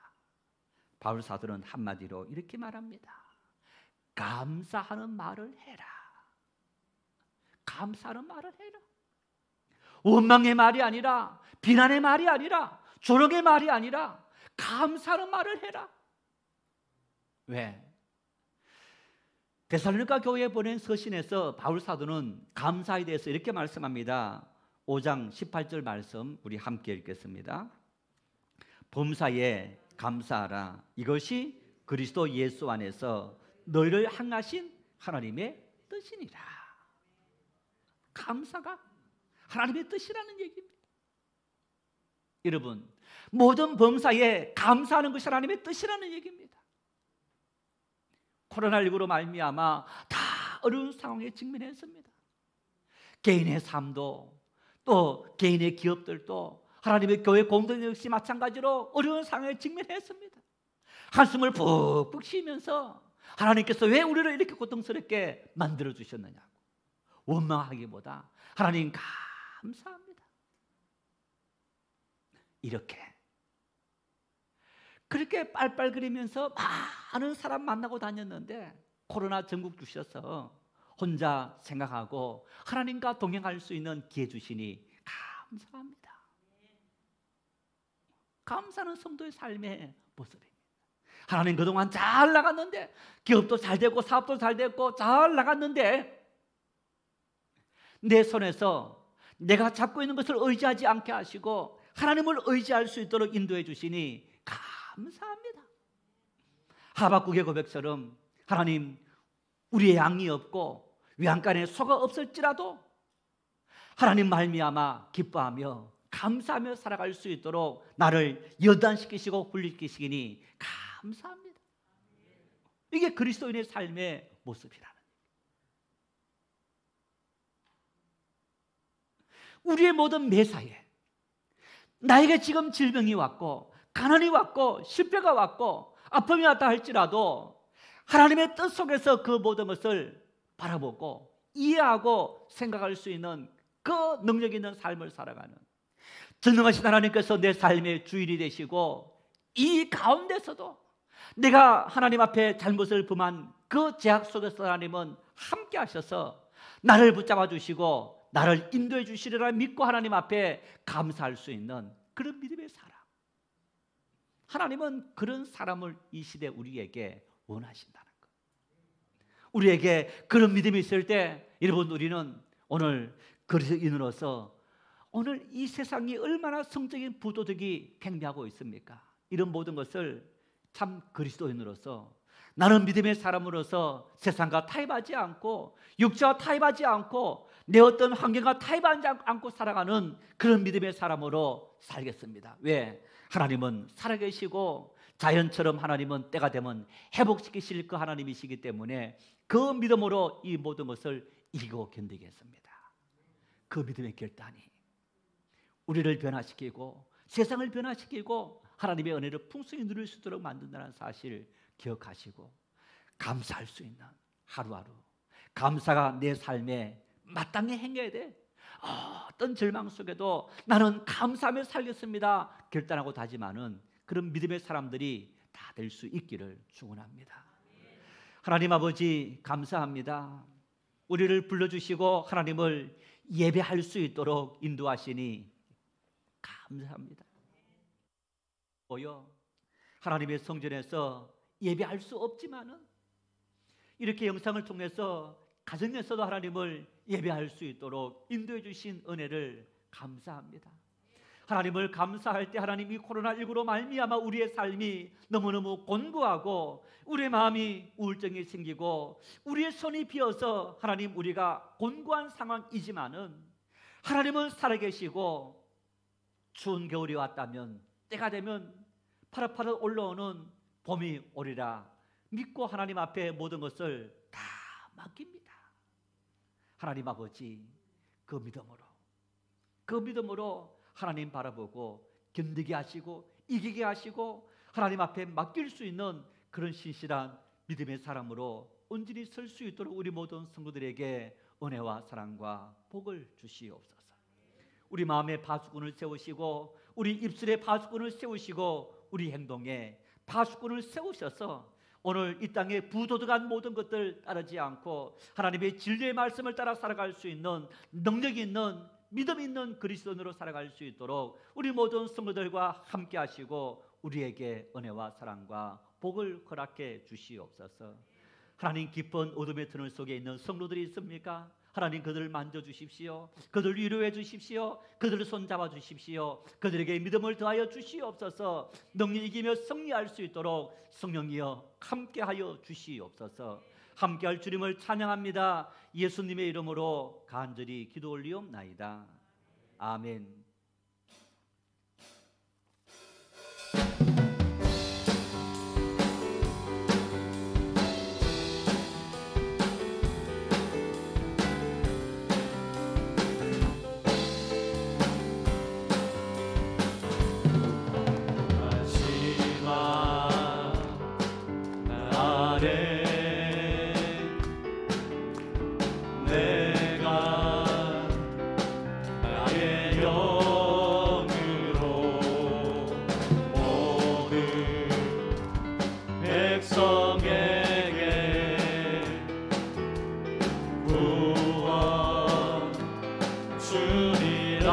바울 사도는 한마디로 이렇게 말합니다. 감사하는 말을 해라. 감사하는 말을 해라. 원망의 말이 아니라 비난의 말이 아니라 조롱의 말이 아니라 감사하는 말을 해라. 왜? 데살로니가 교회에 보낸 서신에서 바울 사도는 감사에 대해서 이렇게 말씀합니다. 5장 18절 말씀 우리 함께 읽겠습니다. 범사에 감사하라. 이것이 그리스도 예수 안에서 너희를 향하신 하나님의 뜻이니라. 감사가 하나님의 뜻이라는 얘기입니다. 여러분, 모든 범사에 감사하는 것이 하나님의 뜻이라는 얘기입니다. 코로나19로 말미암아 다 어려운 상황에 직면했습니다. 개인의 삶도 또 개인의 기업들도 하나님의 교회 공동 역시 마찬가지로 어려운 상황에 직면했습니다. 한숨을 푹푹 쉬면서 하나님께서 왜 우리를 이렇게 고통스럽게 만들어 주셨느냐고 원망하기보다 하나님 감사합니다. 이렇게 그렇게 빨빨거리면서 많은 사람 만나고 다녔는데 코로나 전국 주셔서 혼자 생각하고 하나님과 동행할 수 있는 기회 주시니 감사합니다. 감사는 성도의 삶의 모습입니다. 하나님 그동안 잘 나갔는데, 기업도 잘 되고 사업도 잘 됐고 잘 나갔는데 내 손에서 내가 잡고 있는 것을 의지하지 않게 하시고 하나님을 의지할 수 있도록 인도해 주시니 감사합니다. 하박국의 고백처럼 하나님, 우리의 양이 없고 외양간에 소가 없을지라도 하나님 말미암아 기뻐하며 감사하며 살아갈 수 있도록 나를 여단시키시고 훈련시키시니 감사합니다. 이게 그리스도인의 삶의 모습이라는. 우리의 모든 매사에 나에게 지금 질병이 왔고 가난이 왔고 실패가 왔고 아픔이 왔다 할지라도 하나님의 뜻 속에서 그 모든 것을 바라보고 이해하고 생각할 수 있는 그 능력 있는 삶을 살아가는 전능하신 하나님께서 내 삶의 주인이 되시고, 이 가운데서도 내가 하나님 앞에 잘못을 범한 그 제약 속에서 하나님은 함께 하셔서 나를 붙잡아 주시고 나를 인도해 주시리라 믿고 하나님 앞에 감사할 수 있는 그런 믿음의 사람. 하나님은 그런 사람을 이 시대 우리에게 원하신다는 것. 우리에게 그런 믿음이 있을 때, 여러분, 우리는 오늘 그리스도인으로서 오늘 이 세상이 얼마나 성적인 부도덕이 팽배하고 있습니까? 이런 모든 것을 참 그리스도인으로서, 나는 믿음의 사람으로서 세상과 타협하지 않고 육체와 타협하지 않고 내 어떤 환경과 타협하지 않고 살아가는 그런 믿음의 사람으로 살겠습니다. 왜? 하나님은 살아계시고 자연처럼 하나님은 때가 되면 회복시키실 그 하나님이시기 때문에 그 믿음으로 이 모든 것을 이기고 견디겠습니다. 그 믿음의 결단이 우리를 변화시키고 세상을 변화시키고 하나님의 은혜를 풍성히 누릴 수 있도록 만든다는 사실을 기억하시고 감사할 수 있는 하루하루, 감사가 내 삶에 마땅히 행해야 돼. 어떤 절망 속에도 나는 감사하며 살겠습니다 결단하고 다짐하는 그런 믿음의 사람들이 다 될 수 있기를 축원합니다. 하나님 아버지, 감사합니다. 우리를 불러주시고 하나님을 예배할 수 있도록 인도하시니 감사합니다. 하나님의 성전에서 예배할 수 없지만은 이렇게 영상을 통해서 가정에서도 하나님을 예배할 수 있도록 인도해 주신 은혜를 감사합니다. 하나님을 감사할 때 하나님이 코로나19로 말미암아 우리의 삶이 너무너무 곤고하고 우리의 마음이 우울증이 생기고 우리의 손이 비어서 하나님, 우리가 곤고한 상황이지만은 하나님은 살아계시고 추운 겨울이 왔다면 때가 되면 파릇파릇 올라오는 봄이 오리라 믿고 하나님 앞에 모든 것을 다 맡깁니다. 하나님 아버지, 그 믿음으로 하나님 바라보고 견디게 하시고 이기게 하시고 하나님 앞에 맡길 수 있는 그런 신실한 믿음의 사람으로 온전히 설 수 있도록 우리 모든 성도들에게 은혜와 사랑과 복을 주시옵소서. 우리 마음에 파수꾼을 세우시고 우리 입술에 파수꾼을 세우시고 우리 행동에 파수꾼을 세우셔서 오늘 이 땅에 부도덕한 모든 것들 따르지 않고 하나님의 진리의 말씀을 따라 살아갈 수 있는 능력 있는 믿음 있는 그리스도인으로 살아갈 수 있도록 우리 모든 성도들과 함께 하시고 우리에게 은혜와 사랑과 복을 허락해 주시옵소서. 하나님, 깊은 어둠의 터널 속에 있는 성도들이 있습니까? 하나님, 그들을 만져주십시오. 그들을 위로해 주십시오. 그들을 손잡아 주십시오. 그들에게 믿음을 더하여 주시옵소서. 능히 이기며 승리할 수 있도록 성령이여 함께하여 주시옵소서. 함께할 주님을 찬양합니다. 예수님의 이름으로 간절히 기도 올리옵나이다. 아멘. 내가 나의 영으로 모든 백성에게 구원 주리라.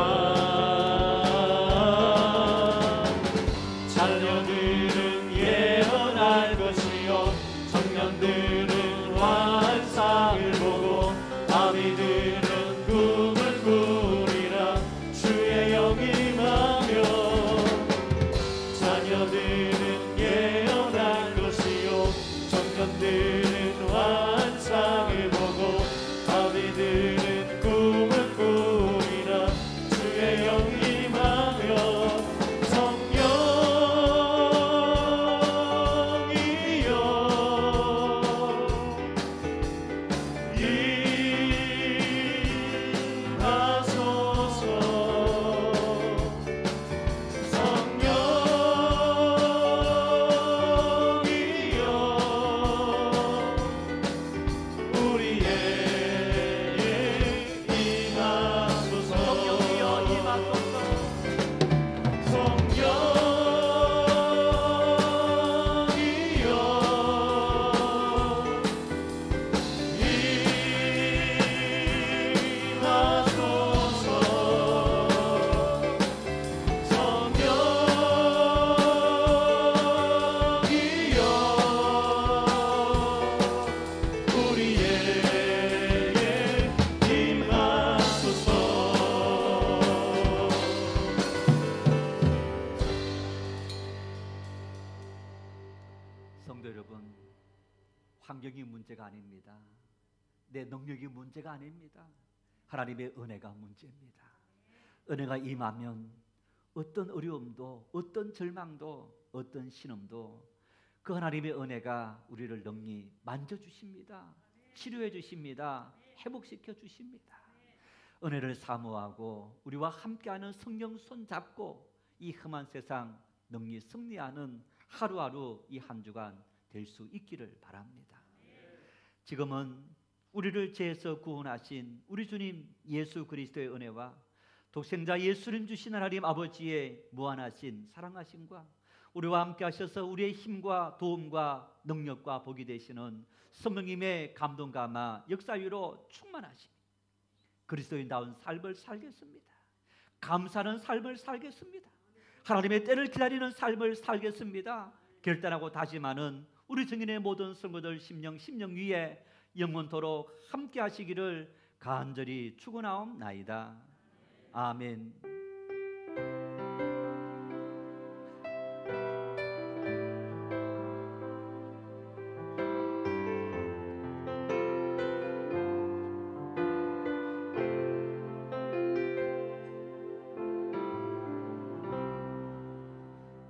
자녀들은 예언할 것이요 청년들은 환상을 보고 아비들은 꿈을 꾸리라. 주의 영이 임하며 자녀들은 예언할 것이요 청년들은 환상을 보고 아비들은 꿈을 꾸리라. 주의 영이 임하며 성도 여러분, 환경이 문제가 아닙니다. 내 능력이 문제가 아닙니다. 하나님의 은혜가 문제입니다. 은혜가 임하면 어떤 어려움도, 어떤 절망도, 어떤 신음도 그 하나님의 은혜가 우리를 능히 만져주십니다. 치료해 주십니다. 회복시켜 주십니다. 은혜를 사모하고 우리와 함께하는 성령 손잡고 이 험한 세상 능히 승리하는 하루하루 이 한 주간 될 수 있기를 바랍니다. 지금은 우리를 죄에서 구원하신 우리 주님 예수 그리스도의 은혜와 독생자 예수님 주신 하나님 아버지의 무한하신 사랑하심과 우리와 함께 하셔서 우리의 힘과 도움과 능력과 복이 되시는 성령님의 감동 감화 역사위로 충만하심, 그리스도인다운 삶을 살겠습니다. 감사하는 삶을 살겠습니다. 하나님의 때를 기다리는 삶을 살겠습니다. 결단하고 다짐하는 우리 증인의 모든 성도들 심령 위에 영원토록 함께 하시기를 간절히 축원하옵나이다. 아멘.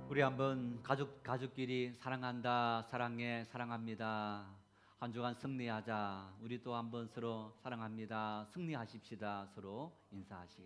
우리 한번 가족끼리 사랑한다, 사랑해, 사랑합니다. 한 주간 승리하자. 우리 또 한번 서로 사랑합니다. 승리하십시다. 서로 인사하시겠습니다.